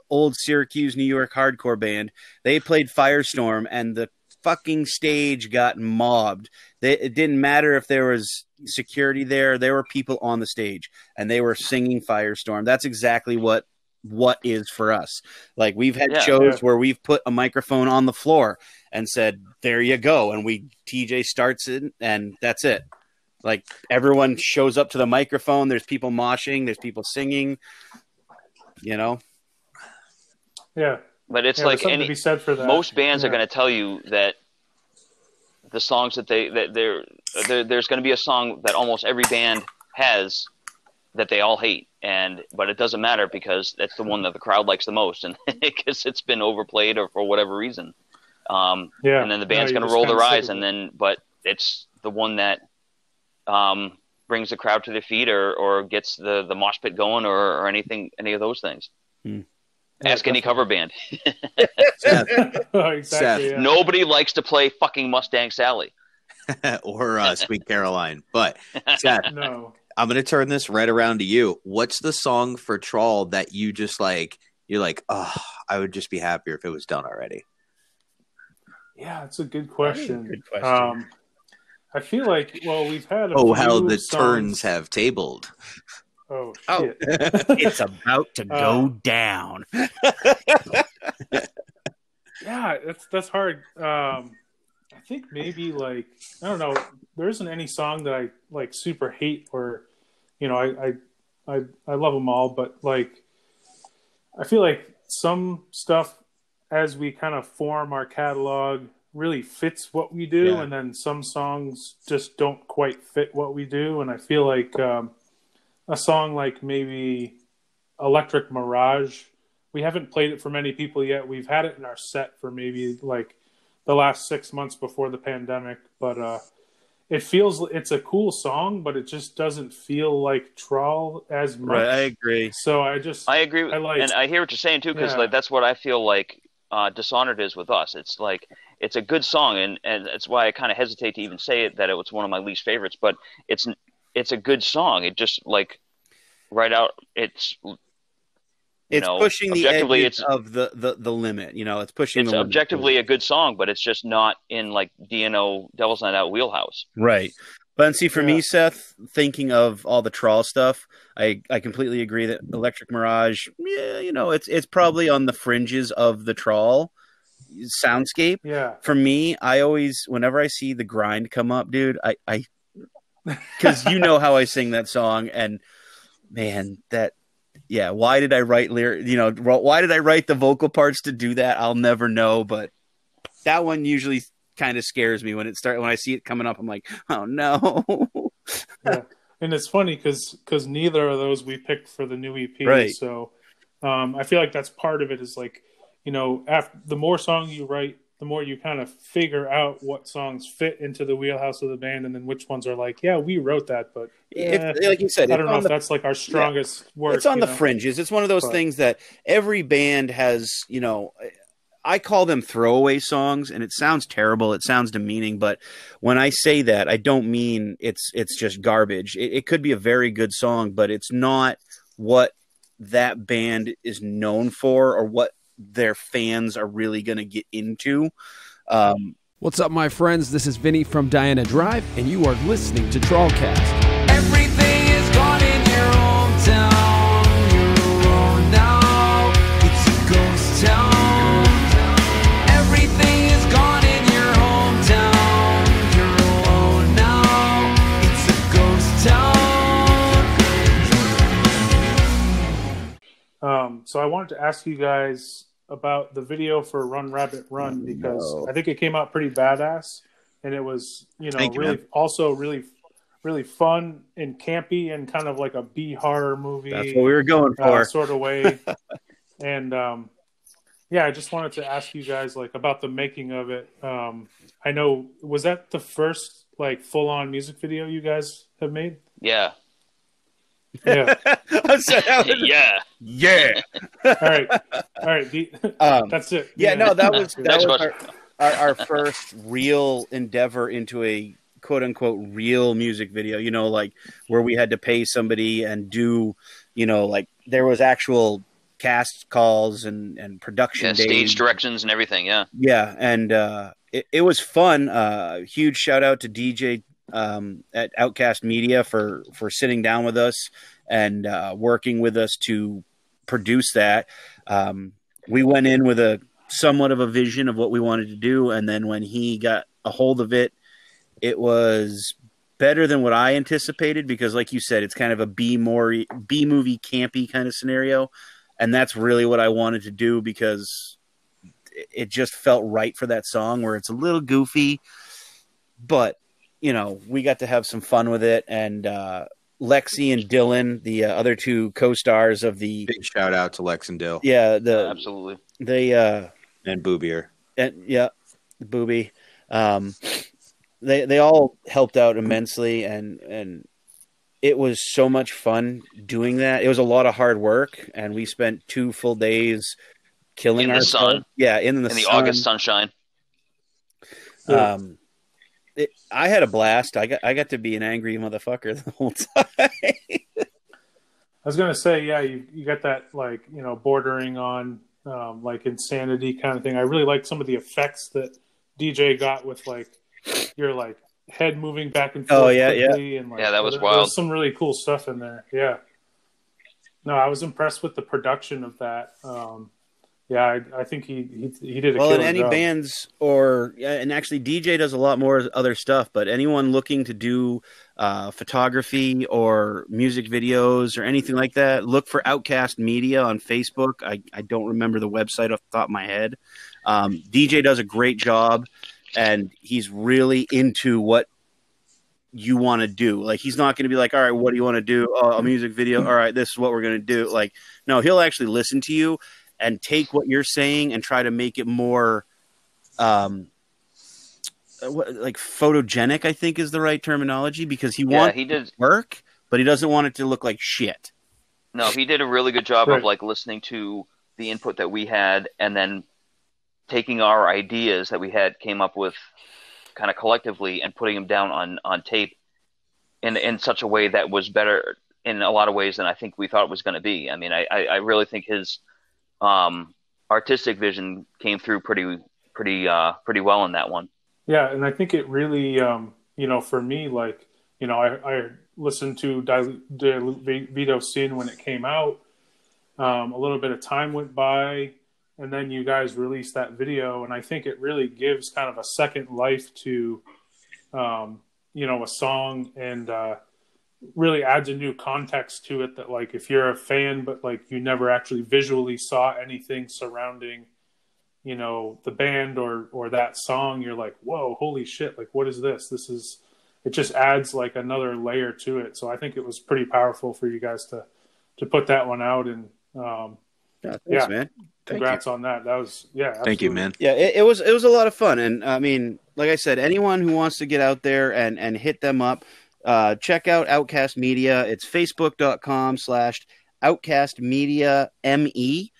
old Syracuse, New York hardcore band, they played Firestorm and the fucking stage got mobbed. It didn't matter if there was security there. There were people on the stage and they were singing Firestorm. That's exactly what is for us. Like we've had shows where we've put a microphone on the floor and said, there you go. And TJ starts it and that's it. Like everyone shows up to the microphone. There's people moshing. There's people singing, Yeah. But it's like to be said for that. Most bands are going to tell you that the songs that there's going to be a song that almost every band has that they all hate. But it doesn't matter because that's the one that the crowd likes the most, and because it's been overplayed or for whatever reason. And then the band's going to roll their eyes, but it's the one that brings the crowd to their feet or gets the mosh pit going or any of those things. Ask any cover band. Exactly. Nobody likes to play fucking Mustang Sally or Sweet Caroline, but Seth, no. I'm going to turn this right around to you. What's the song for TRAWL that you just like, you're like, oh, I would just be happier if it was done already? Yeah, it's a good question. I feel like, we've had a how the songs. turns have tabled. Oh, shit. It's about to go down. Yeah, that's hard. I think maybe I don't know. There isn't any song that I super hate or, I love them all, but I feel like some stuff as we kind of form our catalog really fits what we do, and then some songs just don't quite fit what we do, and I feel like a song like maybe Electric Mirage, we haven't played it for many people yet. We've had it in our set for maybe the last 6 months before the pandemic, but it's a cool song, but it just doesn't feel like TRAWL as much. Right, I agree. So I agree, and I hear what you're saying too, because that's what I feel like Dishonored is with us. It's it's a good song, and that's why I kind of hesitate to even say it that it was one of my least favorites, but it's a good song. It just right out. It's pushing the edge of the limit. It's pushing. It's the objectively limit. a good song, but it's just not in DNO Devil's Night Out wheelhouse. Right. But see, for me, Seth, thinking of all the TRAWL stuff, I completely agree that Electric Mirage, it's probably on the fringes of the TRAWL soundscape. Yeah. For me, I always, whenever I see the grind come up, dude, I because how I sing that song, and man, why did I write why did I write the vocal parts to do that? I'll never know, but that one usually kind of scares me when I see it coming up. I'm like, oh no. Yeah. And it's funny because neither of those we picked for the new EP. Right. So I feel like that's part of it is after the more songs you write the more you kind of figure out what songs fit into the wheelhouse of the band, and then which ones are like, yeah, we wrote that, but like you said, I don't know if that's like our strongest work. It's on the fringes. It's one of those things that every band has, I call them throwaway songs, and it sounds terrible. It sounds demeaning, but when I say that, I don't mean it's just garbage. It could be a very good song, but it's not what that band is known for or what their fans are really going to get into. What's up, my friends? This is Vinny from Diana Drive, and you are listening to TrawlCast. Everything is gone in your hometown. You're alone now. It's a ghost town. Everything is gone in your hometown. You're alone now. It's a ghost town. So I wanted to ask you guys about the video for Run Rabbit Run, because I think it came out pretty badass, and it was, really fun and campy and kind of like a B horror movie. That's what we were going for, sort of way. And I just wanted to ask you guys like about the making of it. I know, was that the first like full on music video you guys have made? Yeah. Yeah. Yeah. All right. That's it. Yeah. No, that was our first real endeavor into a quote unquote real music video. Like where we had to pay somebody and do, like there was actual cast calls and production days. Stage directions and everything. Yeah. Yeah, and it was fun. Huge shout out to DJ at Outcast Media for sitting down with us and working with us to produce that. We went in with a somewhat of a vision of what we wanted to do, and then when he got a hold of it, it was better than what I anticipated, because like you said, it's kind of a B movie campy kind of scenario, and that's really what I wanted to do, because it just felt right for that song, where it's a little goofy, but we got to have some fun with it. And Lexi and Dylan, the other two co-stars of the big shout out to Lex and Dill. Yeah, absolutely. They and Boobier. And Booby. They all helped out immensely, and it was so much fun doing that. It was a lot of hard work, and we spent 2 full days killing in the sun. Yeah, in the sun. August sunshine. I had a blast. I got to be an angry motherfucker the whole time. I was gonna say, yeah, you got that like bordering on like insanity kind of thing. I really liked some of the effects that DJ got with like your like head moving back and forth. Oh yeah, quickly, and, like, that was wild. There was some really cool stuff in there. Yeah. No, I was impressed with the production of that. I think he did a well, killer in any job. bands and actually DJ does a lot more other stuff, but anyone looking to do photography or music videos or anything like that, look for Outcast Media on Facebook. I don't remember the website off the top of my head. DJ does a great job, and he's really into what you want to do. Like, he's not going to be like, all right, what do you want to do? Oh, a music video. All right, this is what we're going to do. Like, no, he'll actually listen to you and take what you're saying and try to make it more like photogenic, I think is the right terminology, because he wants it to work, but he doesn't want it to look like shit. No, he did a really good job of like listening to the input that we had, and then taking our ideas that we had came up with kind of collectively and putting them down on tape in such a way that was better in a lot of ways than I think we thought it was going to be. I mean, I really think his artistic vision came through pretty well in that one. Yeah, and I think it really, for me, like, I listened to Dilute Vito Sin when it came out. A little bit of time went by, and then you guys released that video, and I think it really gives kind of a second life to, a song, and really adds a new context to it that, like, if you're a fan, but, like, you never actually visually saw anything surrounding, the band or that song, you're like, whoa, holy shit, like, what is this? It just adds, like, another layer to it. So I think it was pretty powerful for you guys to put that one out. And thanks, man. congrats on that. That was Thank you, man. Yeah, it was a lot of fun, and I mean, like I said, anyone who wants to get out there and hit them up, check out Outcast Media. It's facebook.com/OutcastMediaME.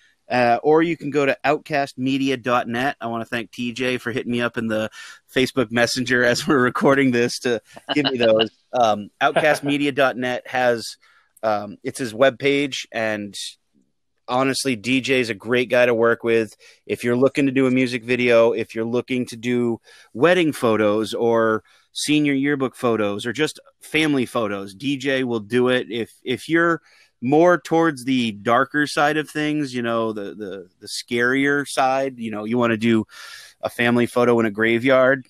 Or you can go to outcastmedia.net. I want to thank TJ for hitting me up in the Facebook Messenger as we're recording this to give me those. Outcastmedia.net has it's his webpage, and honestly, DJ is a great guy to work with. If you're looking to do a music video, if you're looking to do wedding photos or senior yearbook photos or just family photos, DJ will do it. If you're more towards the darker side of things, the scarier side, you want to do a family photo in a graveyard,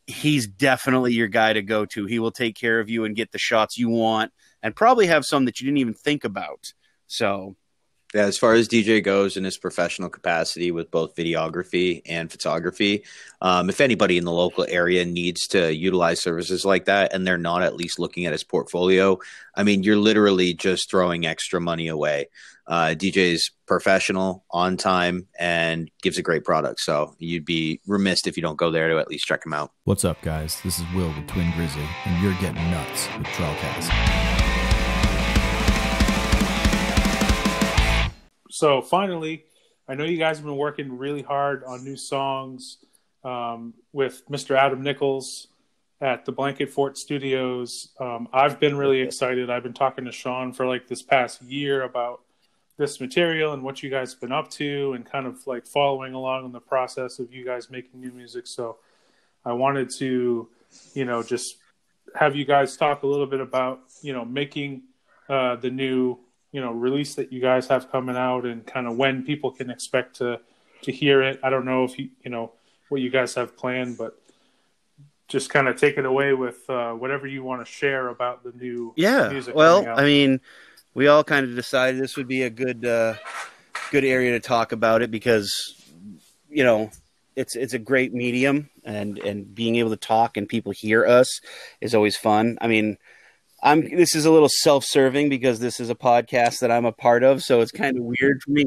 he's definitely your guy to go to. He will take care of you and get the shots you want and probably have some that you didn't even think about. So yeah, as far as DJ goes in his professional capacity with both videography and photography, if anybody in the local area needs to utilize services like that and they're not at least looking at his portfolio, I mean, you're literally just throwing extra money away. DJ's professional, on time, and gives a great product. So you'd be remiss if you don't go there to at least check him out. What's up, guys? This is Will with Twin Grizzly, and you're getting nuts with TrawlCast. So finally, I know you guys have been working really hard on new songs with Mr. Adam Nichols at the Blanket Fort Studios. I've been really excited. I've been talking to Sean for like this past year about this material and what you guys have been up to and kind of like following along in the process of you guys making new music. So I wanted to, just have you guys talk a little bit about, making the new release that you guys have coming out and kind of when people can expect to hear it. I don't know if what you guys have planned, but just kind of take it away with whatever you want to share about the new music. Well, I mean, we all kind of decided this would be a good area to talk about it because, it's a great medium and being able to talk and people hear us is always fun. I mean, this is a little self-serving because this is a podcast that I'm a part of, so it's kind of weird for me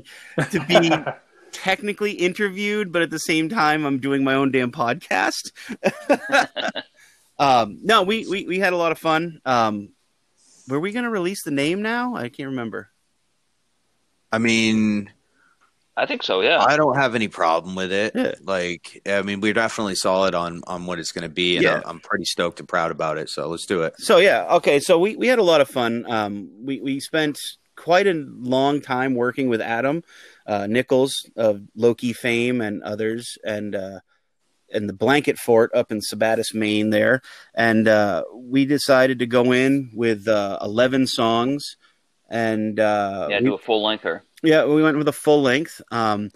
to be technically interviewed, but at the same time, I'm doing my own damn podcast. No, we had a lot of fun. Were we going to release the name now? I can't remember. I mean, I think so, yeah. I don't have any problem with it. Yeah. Like, I mean, we're definitely solid on what it's going to be, and I'm pretty stoked and proud about it. So let's do it. So okay. So we had a lot of fun. We spent quite a long time working with Adam Nichols of Loki fame and others, and the Blanket Fort up in Sabattis, Maine. There, and we decided to go in with 11 songs, and do a full lengther. Yeah, we went with a full length. Like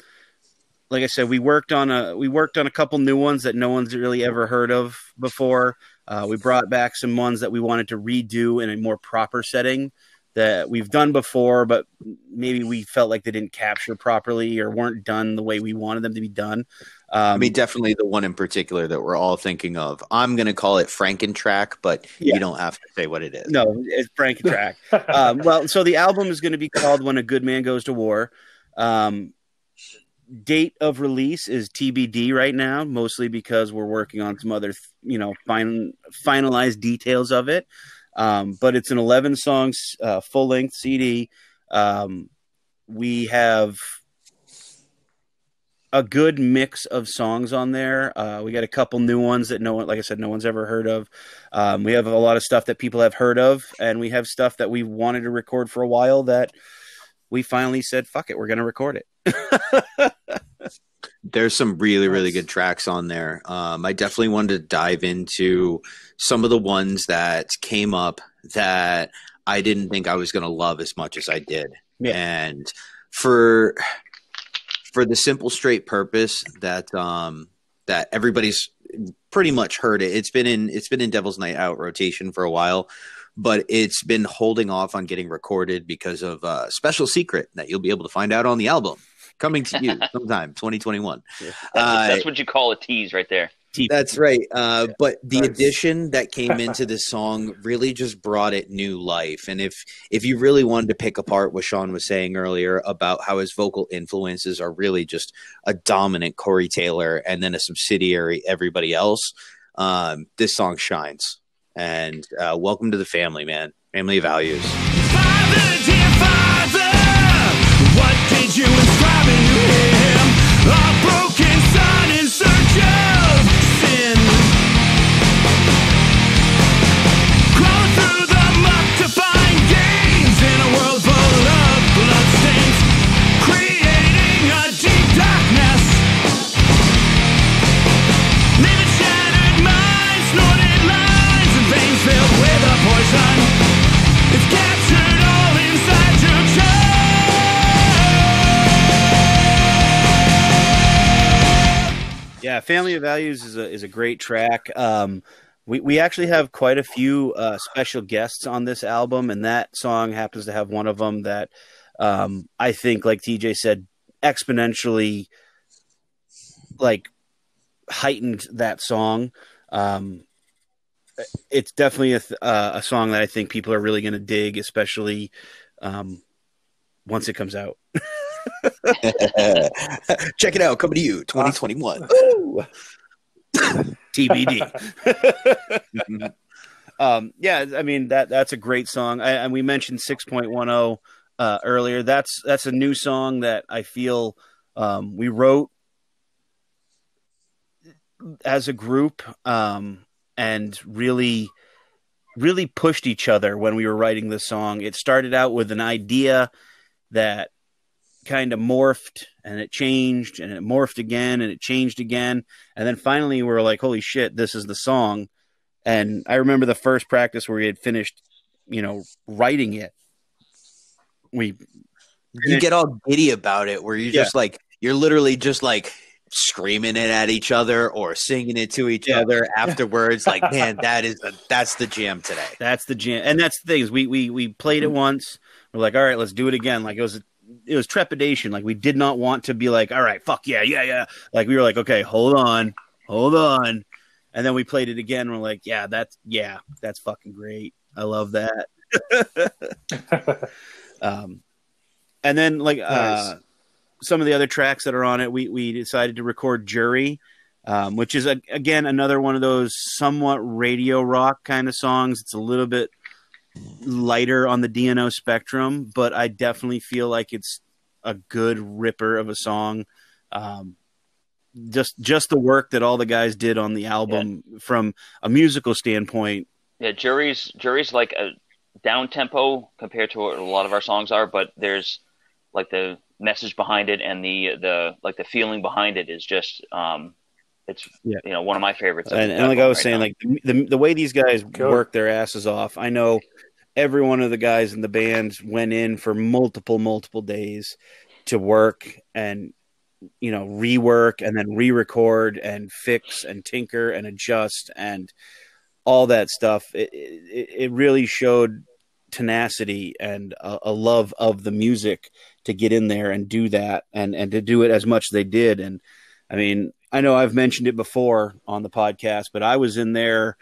I said, we worked on a couple new ones that no one's really ever heard of before. We brought back some ones that we wanted to redo in a more proper setting that we've done before, but maybe we felt like they didn't capture properly or weren't done the way we wanted them to be done. I mean, definitely the one in particular that we're all thinking of. I'm going to call it Frankentrack, but you don't have to say what it is. No, it's Frankentrack. Well, so the album is going to be called When a Good Man Goes to War. Date of release is TBD right now, mostly because we're working on some other, finalized details of it. But it's an 11 songs, full length CD. We have a good mix of songs on there. We got a couple new ones that no one's ever heard of. We have a lot of stuff that people have heard of, and we have stuff that we wanted to record for a while that we finally said, fuck it, we're going to record it. There's some really, really good tracks on there. I definitely wanted to dive into some of the ones that came up that I didn't think I was going to love as much as I did. Yeah. And for the simple, straight purpose that that everybody's pretty much heard it. It's been in Devil's Night Out rotation for a while, but it's been holding off on getting recorded because of a special secret that you'll be able to find out on the album coming to you sometime 2021. That's what you call a tease right there. That's right. But the Nice. addition that came into this song really just brought it new life. And if you really wanted to pick apart what Sean was saying earlier about how his vocal influences are really just a dominant Corey Taylor and then a subsidiary everybody else, this song shines. And welcome to the family, man. Family values. Father, dear Father, what did you inscribe into him? A broken son in search of sin. Crawling through the muck to find gains in a world full of bloodstains, creating a deep darkness. Living shattered minds, snorted lines, and veins filled with a poison. It's captured all inside your chest. Yeah, Family of Values is a great track. We actually have quite a few special guests on this album, and that song happens to have one of them that I think, like TJ said, exponentially like heightened that song. It's definitely a song that I think people are really going to dig, especially once it comes out. Check it out. Coming to you, 2021. TBD. Yeah, I mean that's a great song. And we mentioned 6.10 earlier. That's a new song that I feel we wrote as a group and really pushed each other when we were writing this song. It started out with an idea that kind of morphed, and it changed, and it morphed again, and it changed again, and then finally we were like, holy shit, this is the song. And I remember the first practice where we had finished, writing it. You get all giddy about it, where you're just like, you're literally just like screaming it at each other or singing it to each other afterwards. Like, man, that's the jam today. That's the jam. And that's the thing is we played it once. We're like, all right, let's do it again. Like it was trepidation. Like we did not want to be like, all right, fuck yeah. Like we were like, okay, hold on. And then we played it again. And we're like, that's fucking great. I love that. And then like, nice. Some of the other tracks that are on it, we decided to record Jury, which is again another one of those somewhat radio rock kind of songs. It's a little bit lighter on the DNO spectrum, but I definitely feel like it's a good ripper of a song. Just the work that all the guys did on the album from a musical standpoint. Yeah, Jury's like a down tempo compared to what a lot of our songs are, but there's like the message behind it and the feeling behind it is just it's one of my favorites. And like I was saying, like the way these guys work their asses off. I know every one of the guys in the band went in for multiple days to work and rework and then re-record and fix and tinker and adjust and all that stuff. It really showed tenacity and a love of the music to get in there and do that and to do it as much as they did. And I mean, I know I've mentioned it before on the podcast, but I was in there,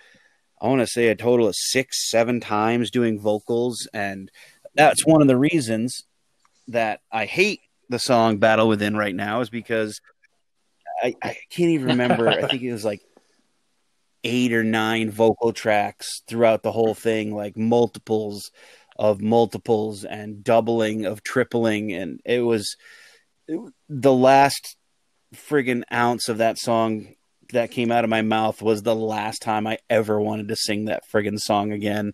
I want to say a total of 6-7 times doing vocals. And that's one of the reasons that I hate the song Battle Within right now, is because I can't even remember. I think it was like 8 or 9 vocal tracks throughout the whole thing, like multiples and doubling of tripling. And it was the last friggin' ounce of that song that came out of my mouth was the last time I ever wanted to sing that friggin' song again,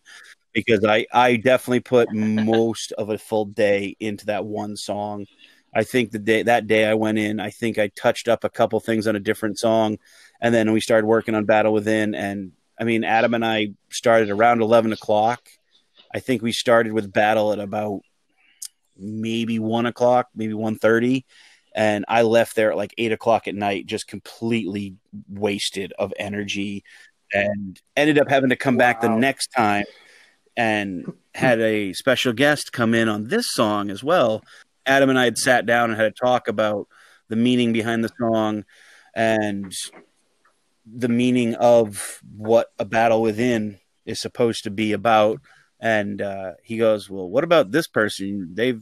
because I definitely put most of a full day into that one song. I think that day I went in, I think I touched up a couple things on a different song, and then we started working on Battle Within. And I mean, Adam and I started around 11 o'clock. I think we started with Battle at about maybe 1 o'clock, maybe 1:30. And I left there at like 8 o'clock at night, just completely wasted of energy, and ended up having to come back the next time and had a special guest come in on this song as well. Adam and I had sat down and had a talk about the meaning behind the song, and the meaning of what A Battle Within is supposed to be about. And he goes, well, what about this person? They've,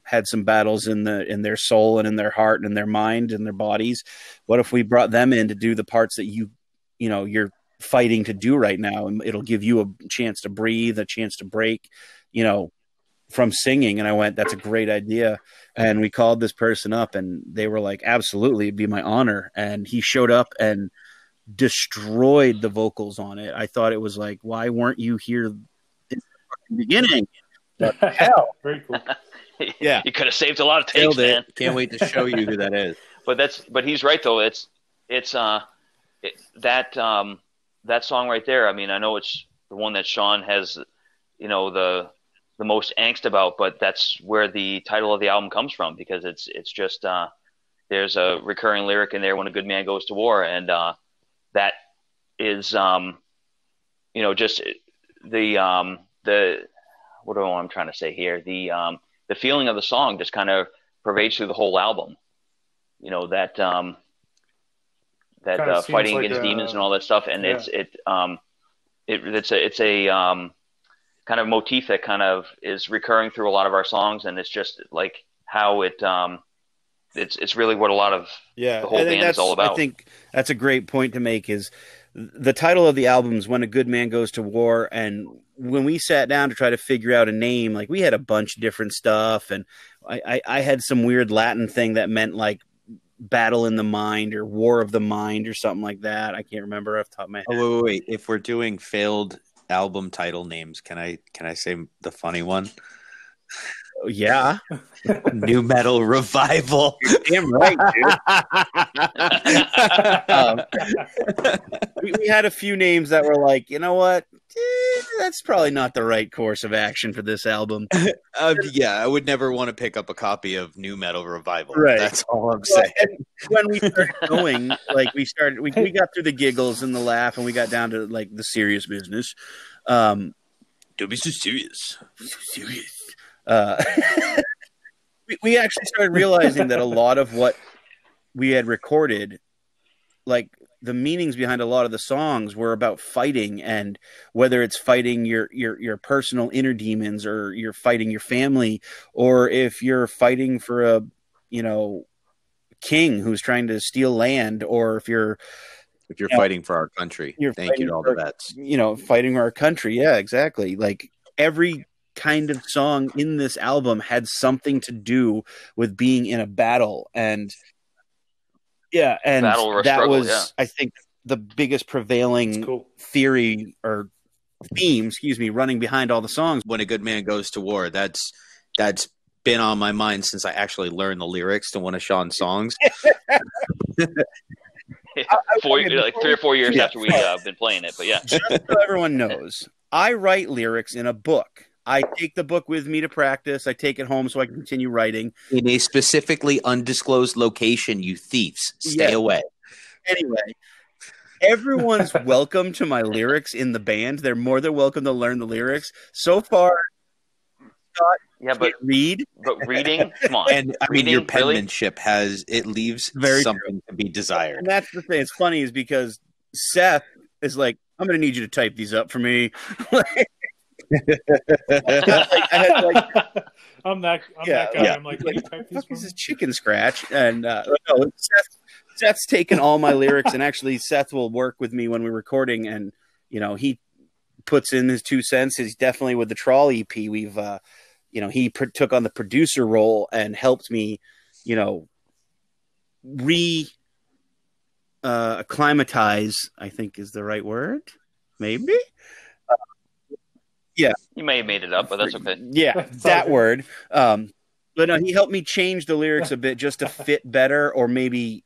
had some battles in their soul and in their heart and in their mind and their bodies. What if we brought them in to do the parts that you're fighting to do right now? And it'll give you a chance to breathe, a chance to break, from singing. And I went, that's a great idea. And we called this person up and they were like, absolutely, it'd be my honor. And he showed up and destroyed the vocals on it. I thought it was like, why weren't you here in the beginning? What the hell? Very cool. Yeah, you could have saved a lot of takes, man. Can't wait to show you who that is. But he's right though. That song right there. I mean, I know it's the one that Sean has, the most angst about, but that's where the title of the album comes from, because it's just there's a recurring lyric in there, when a good man goes to war, and that is just the what do I'm trying to say here, the feeling of the song just kind of pervades through the whole album. That fighting against demons and all that stuff, and yeah. it's a kind of motif that kind of is recurring through a lot of our songs, and it's just like how it's really what a lot of the whole band is all about. I think that's a great point to make, is the title of the album is When a Good Man Goes to War. And when we sat down to try to figure out a name, like we had a bunch of different stuff, and I had some weird Latin thing that meant like battle in the mind or war of the mind or something like that. I can't remember off the top of my head. Oh, wait. If we're doing failed album title names, can I say the funny one? Yeah. New Metal Revival. Damn right, dude. We had a few names that were like, you know what? That's probably not the right course of action for this album. Yeah, I would never want to pick up a copy of New Metal Revival. Right. That's all I'm saying. When we started going, like we got through the giggles and the laugh, and we got down to like the serious business. Don't be so serious. Serious. We actually started realizing that a lot of what we had recorded, like the meanings behind a lot of the songs, were about fighting, and whether it's fighting your personal inner demons, or you're fighting your family, or if you're fighting for a king who's trying to steal land, or if you're fighting for our country. Thank you to all the vets. Fighting our country. Yeah, exactly. Like every kind of song in this album had something to do with being in a battle, and that struggle, was I think the biggest prevailing theory or theme, running behind all the songs. When a Good Man Goes to War, that's been on my mind since I actually learned the lyrics to one of Sean's songs. 3 or 4 years after we've been playing it, but yeah. Just so everyone knows, I write lyrics in a book. I take the book with me to practice. I take it home so I can continue writing. In a specifically undisclosed location, you thieves. Stay away. Anyway, everyone's welcome to my lyrics in the band. They're more than welcome to learn the lyrics. So far, Scott but read. But reading, come on. And I mean, your penmanship leaves something to be desired. And that's the thing. It's funny is because Seth is like, I'm going to need you to type these up for me. I'm that guy. Yeah. I'm like, can you type these? This is chicken scratch, and Seth's taken all my lyrics, and actually Seth will work with me when we're recording, and he puts in his 2 cents. He's definitely with the TRAWL EP. We've he took on the producer role and helped me, acclimatize. I think is the right word, maybe. Yeah, you may have made it up, but that's okay. Yeah, that word. But no, he helped me change the lyrics a bit just to fit better, or maybe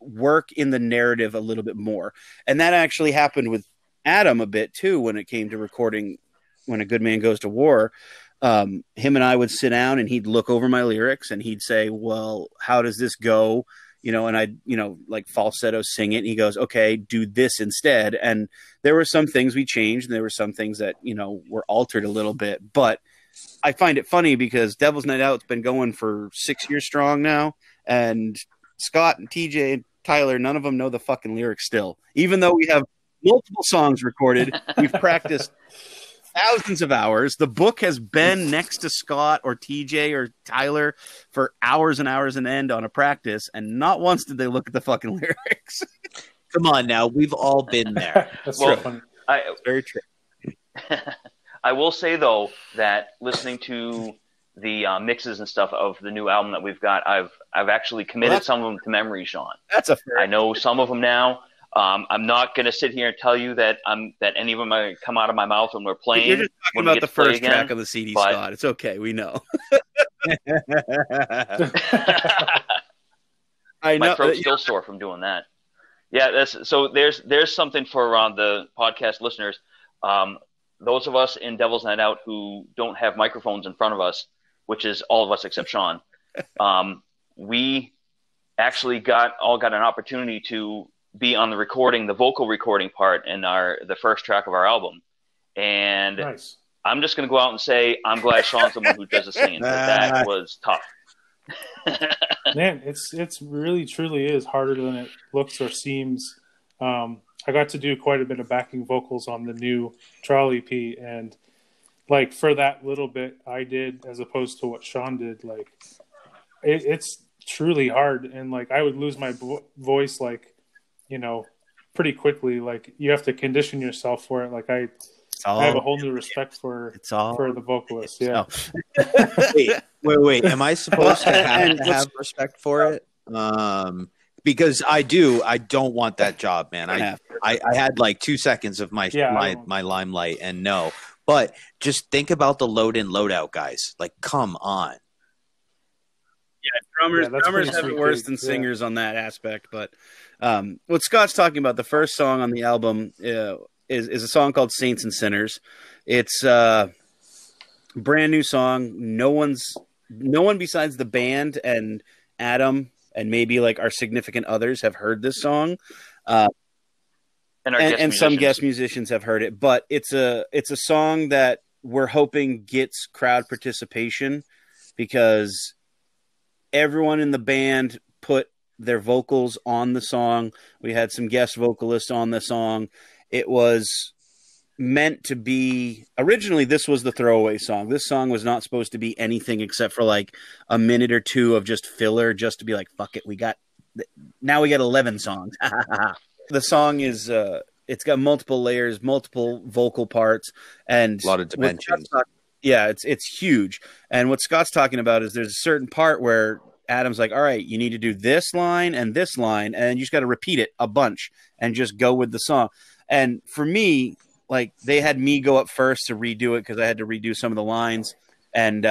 work in the narrative a little bit more. And that actually happened with Adam a bit too when it came to recording When a Good Man Goes to War. Him and I would sit down, and he'd look over my lyrics, and he'd say, "Well, how does this go?" And I'd, like falsetto sing it. And he goes, okay, do this instead. And there were some things we changed, and there were some things that, were altered a little bit. But I find it funny because Devil's Night Out's been going for 6 years strong now. And Scott and TJ and Tyler, none of them know the fucking lyrics still. Even though we have multiple songs recorded, we've practiced thousands of hours. The book has been next to Scott or TJ or Tyler for hours and hours and end on a practice, and not once did they look at the fucking lyrics. Come on now, we've all been there. That's Well, funny. Very true. I will say though that listening to the mixes and stuff of the new album that we've got, I've actually committed some of them to memory, Sean. That's a fair. I know some of them now. I'm not going to sit here and tell you that any of them are come out of my mouth when we're playing. You're just talking when we about get the to play first again, track of the CD, but- Scott. It's okay. We know. I know. My throat's still sore from doing that. Yeah, so there's something for the podcast listeners. Those of us in Devil's Night Out who don't have microphones in front of us, which is all of us except Sean, we actually got an opportunity to be on the vocal recording part in the first track of our album. And Nice. I'm just going to go out and say I'm glad Sean's the one who does the singing. That was tough. Man, it's really truly is harder than it looks or seems. I got to do quite a bit of backing vocals on the new TRAWL EP, and like for that little bit I did as opposed to what Sean did, like it's truly hard, and like I would lose my voice like, you know, pretty quickly. Like you have to condition yourself for it. Like I have a whole new respect for the vocalist. Yeah. Wait. Am I supposed to have respect for it? Because I do. I don't want that job, man. I had like 2 seconds of my limelight, and no. But just think about the load in, load out guys. Like, come on. Yeah, drummers have it worse than singers on that aspect. But what Scott's talking about, the first song on the album is a song called Saints and Sinners. It's a brand new song. No one besides the band and Adam and maybe like our significant others have heard this song. And some guest musicians have heard it, but it's a song that we're hoping gets crowd participation because everyone in the band put their vocals on the song. We had some guest vocalists on the song. It was meant to be, originally this was the throwaway song. This song was not supposed to be anything except for like a minute or two of just filler, just to be like, fuck it, now we got 11 songs. The song is it's got multiple layers, multiple vocal parts, and a lot of dimensions. Yeah, it's huge. And what Scott's talking about is there's a certain part where Adam's like, all right, you need to do this line, and you just got to repeat it a bunch and just go with the song. And for me, like they had me go up first to redo it because I had to redo some of the lines. And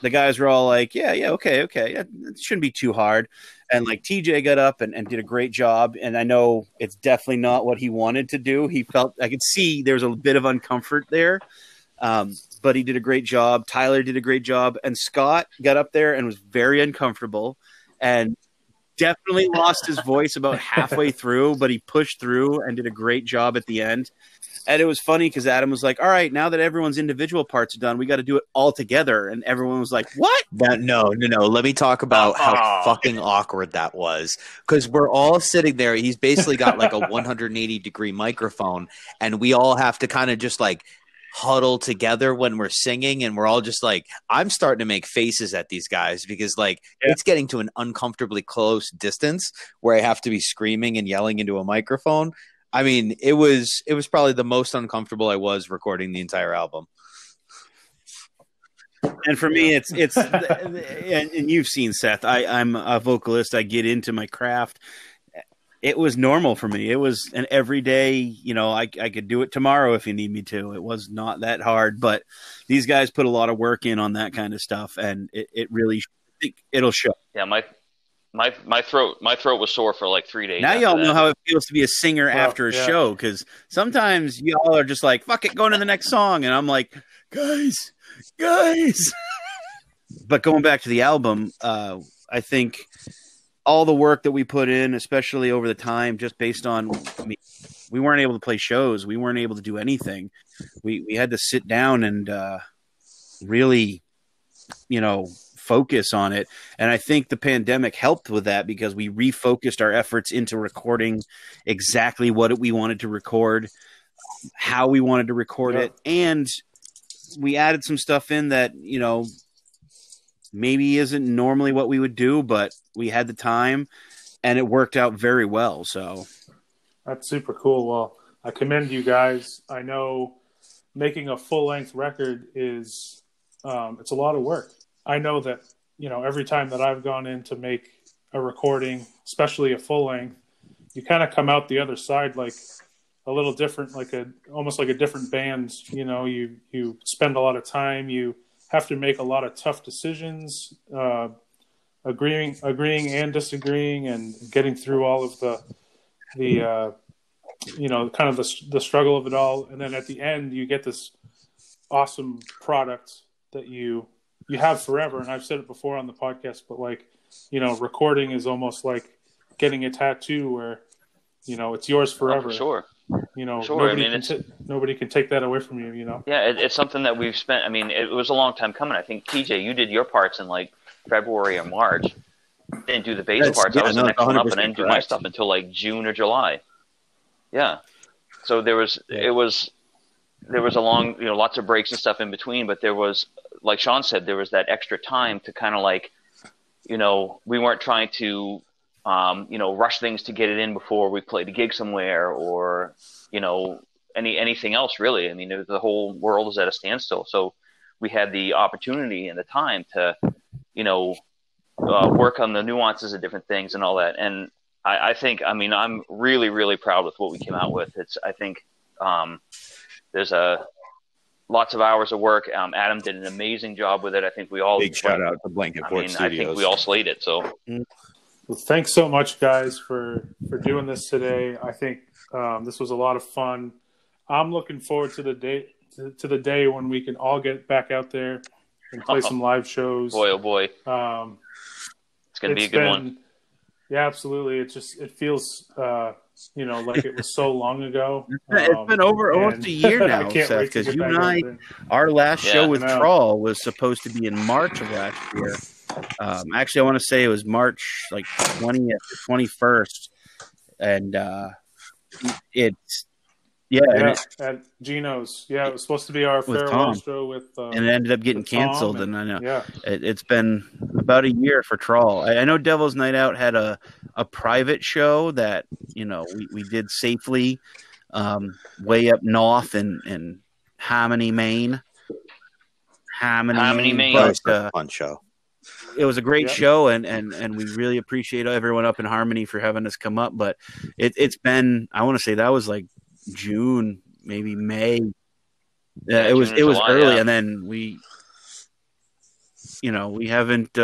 the guys were all like, yeah, okay. It shouldn't be too hard. And like TJ got up and did a great job. And I know it's definitely not what he wanted to do. I could see there was a bit of uncomfort there. But he did a great job. Tyler did a great job. And Scott got up there and was very uncomfortable and definitely lost his voice about halfway through, but he pushed through and did a great job at the end. And it was funny because Adam was like, all right, now that everyone's individual parts are done, we got to do it all together. And everyone was like, what? No. Let me talk about how fucking awkward that was. Because we're all sitting there. He's basically got like a 180-degree microphone. And we all have to kind of just like huddle together when we're singing. And we're all just like, I'm starting to make faces at these guys because like it's getting to an uncomfortably close distance where I have to be screaming and yelling into a microphone. I mean, it was probably the most uncomfortable I was recording the entire album. And for me, it's and you've seen Seth. I'm a vocalist. I get into my craft. It was normal for me. It was an everyday, I could do it tomorrow if you need me to. It was not that hard, but these guys put a lot of work in on that kind of stuff, and it really, I think it'll show. Yeah, my throat was sore for like 3 days. Now y'all know how it feels to be a singer after a show, because sometimes y'all are just like, fuck it, going to the next song. And I'm like, guys. But going back to the album, I think all the work that we put in, especially over the time, just based on, we weren't able to play shows. We weren't able to do anything. We had to sit down and really, focus on it. And I think the pandemic helped with that because we refocused our efforts into recording exactly what we wanted to record, how we wanted to record it. And we added some stuff in that, you know, maybe isn't normally what we would do, but we had the time and it worked out very well. So that's super cool. Well, I commend you guys. I know making a full-length record is it's a lot of work. I know that, you know, every time that I've gone in to make a recording, especially a full-length, you kind of come out the other side like a little different, almost like a different band. You know, you spend a lot of time. You have to make a lot of tough decisions, agreeing and disagreeing, and getting through all of the you know, kind of the struggle of it all. And then at the end, you get this awesome product that you have forever. And I've said it before on the podcast, but like, you know, recording is almost like getting a tattoo where, you know, it's yours forever. Oh, for sure. You know, sure. nobody can take that away from you, you know? Yeah, it's something that we've spent. I mean, it was a long time coming. I think, TJ, you did your parts in like February or March. Didn't do the bass parts. I was the next one up, and I didn't do my stuff until like June or July. Yeah. So there was a long, you know, lots of breaks and stuff in between, but there was, like Sean said, there was that extra time to kind of like, you know, we weren't trying to, you know, rush things to get it in before we played a gig somewhere or, you know, anything else really. I mean, the whole world was at a standstill. So we had the opportunity and the time to, you know, work on the nuances of different things and all that. And I think, I mean, I'm really, really proud with what we came out with. I think there's lots of hours of work. Adam did an amazing job with it. I think we all shout out to Blanket Fort Studios. I think we all slayed it. So, well, thanks so much, guys, for doing this today. I think this was a lot of fun. I'm looking forward to the day when we can all get back out there and play some live shows. Boy, oh boy, it's going to be a good one. Yeah, absolutely. It feels, you know, like it was so long ago. It's been over almost a year now, Seth, because you and I, our last show with TRAWL was supposed to be in March of last year. Actually, I want to say it was March like 20th, 21st, and at Gino's. Yeah, it was supposed to be our farewell show with, and it ended up getting canceled. And I know it's been about a year for TRAWL. I know Devil's Night Out had a private show that, you know, we did safely, way up north in Harmony, Maine. Harmony, Maine. But, a fun show. It was a great show, and we really appreciate everyone up in Harmony for having us come up. But it's been, I want to say that was like June, maybe May. Yeah, it was July, early, and then we, you know, we haven't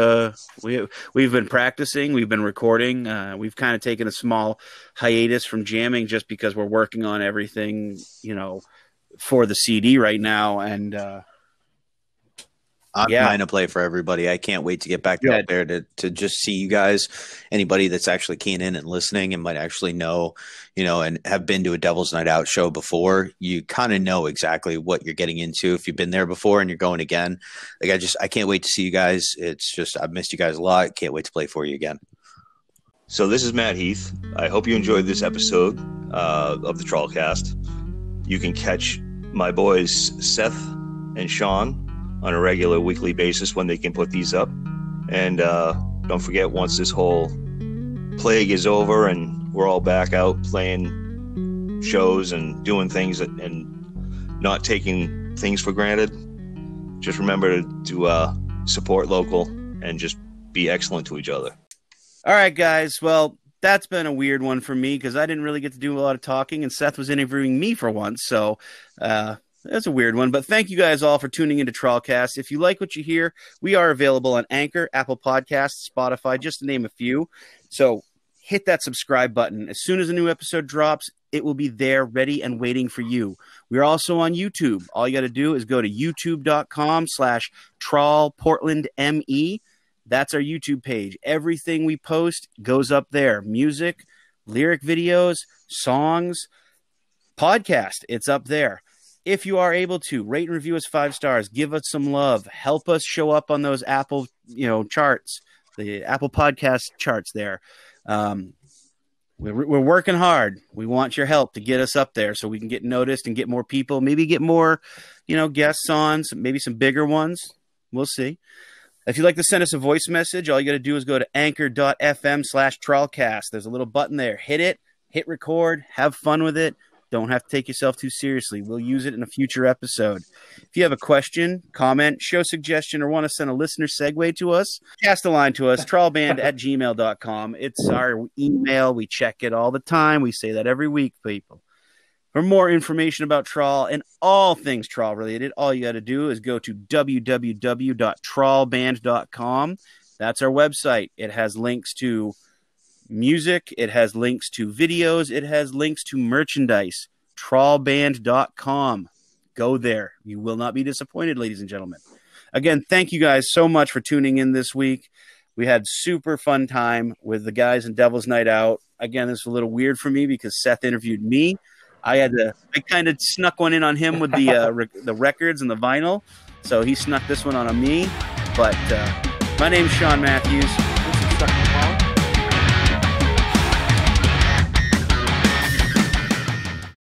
we've been practicing, we've been recording, we've kind of taken a small hiatus from jamming just because we're working on everything, you know, for the CD right now, and I'm trying to play for everybody. I can't wait to get back out there to just see you guys. Anybody that's actually keen in and listening and might actually know, you know, and have been to a Devil's Night Out show before, you kind of know exactly what you're getting into if you've been there before and you're going again. Like I can't wait to see you guys. It's just, I've missed you guys a lot. Can't wait to play for you again. So this is Matt Heath. I hope you enjoyed this episode of the TrawlCast. You can catch my boys Seth and Sean on a regular weekly basis when they can put these up. And don't forget, once this whole plague is over and we're all back out playing shows and doing things and not taking things for granted, just remember to support local and just be excellent to each other. All right, guys. Well, that's been a weird one for me because I didn't really get to do a lot of talking, and Seth was interviewing me for once. So, that's a weird one, but thank you guys all for tuning into TrawlCast. If you like what you hear, we are available on Anchor, Apple Podcasts, Spotify, just to name a few. So hit that subscribe button. As soon as a new episode drops, it will be there, ready and waiting for you. We're also on YouTube. All you got to do is go to youtube.com/TrawlPortlandME. That's our YouTube page. Everything we post goes up there. Music, lyric videos, songs, podcast. It's up there. if you are able to, rate and review us 5 stars, give us some love, help us show up on those Apple, charts, the Apple Podcast charts there. We're working hard. We want your help to get us up there so we can get noticed and get more people, maybe get more, guests on, maybe some bigger ones. We'll see. If you'd like to send us a voice message, all you got to do is go to anchor.fm/TrawlCast. There's a little button there. Hit it, hit record, have fun with it. Don't have to take yourself too seriously. We'll use it in a future episode. If you have a question, comment, show suggestion, or want to send a listener segue to us, cast a line to us, trawlband@gmail.com. It's our email. We check it all the time. We say that every week, people. For more information about Trawl and all things Trawl related, all you got to do is go to www.trawlband.com. That's our website. It has links to music, it has links to videos, it has links to merchandise. Trawlband.com. Go there. You will not be disappointed, ladies and gentlemen. Again, thank you guys so much for tuning in this week. We had super fun time with the guys in Devil's Night Out. Again, this is a little weird for me because Seth interviewed me. I kind of snuck one in on him with the records and the vinyl. So he snuck this one on me. But my name's Sean Matthews.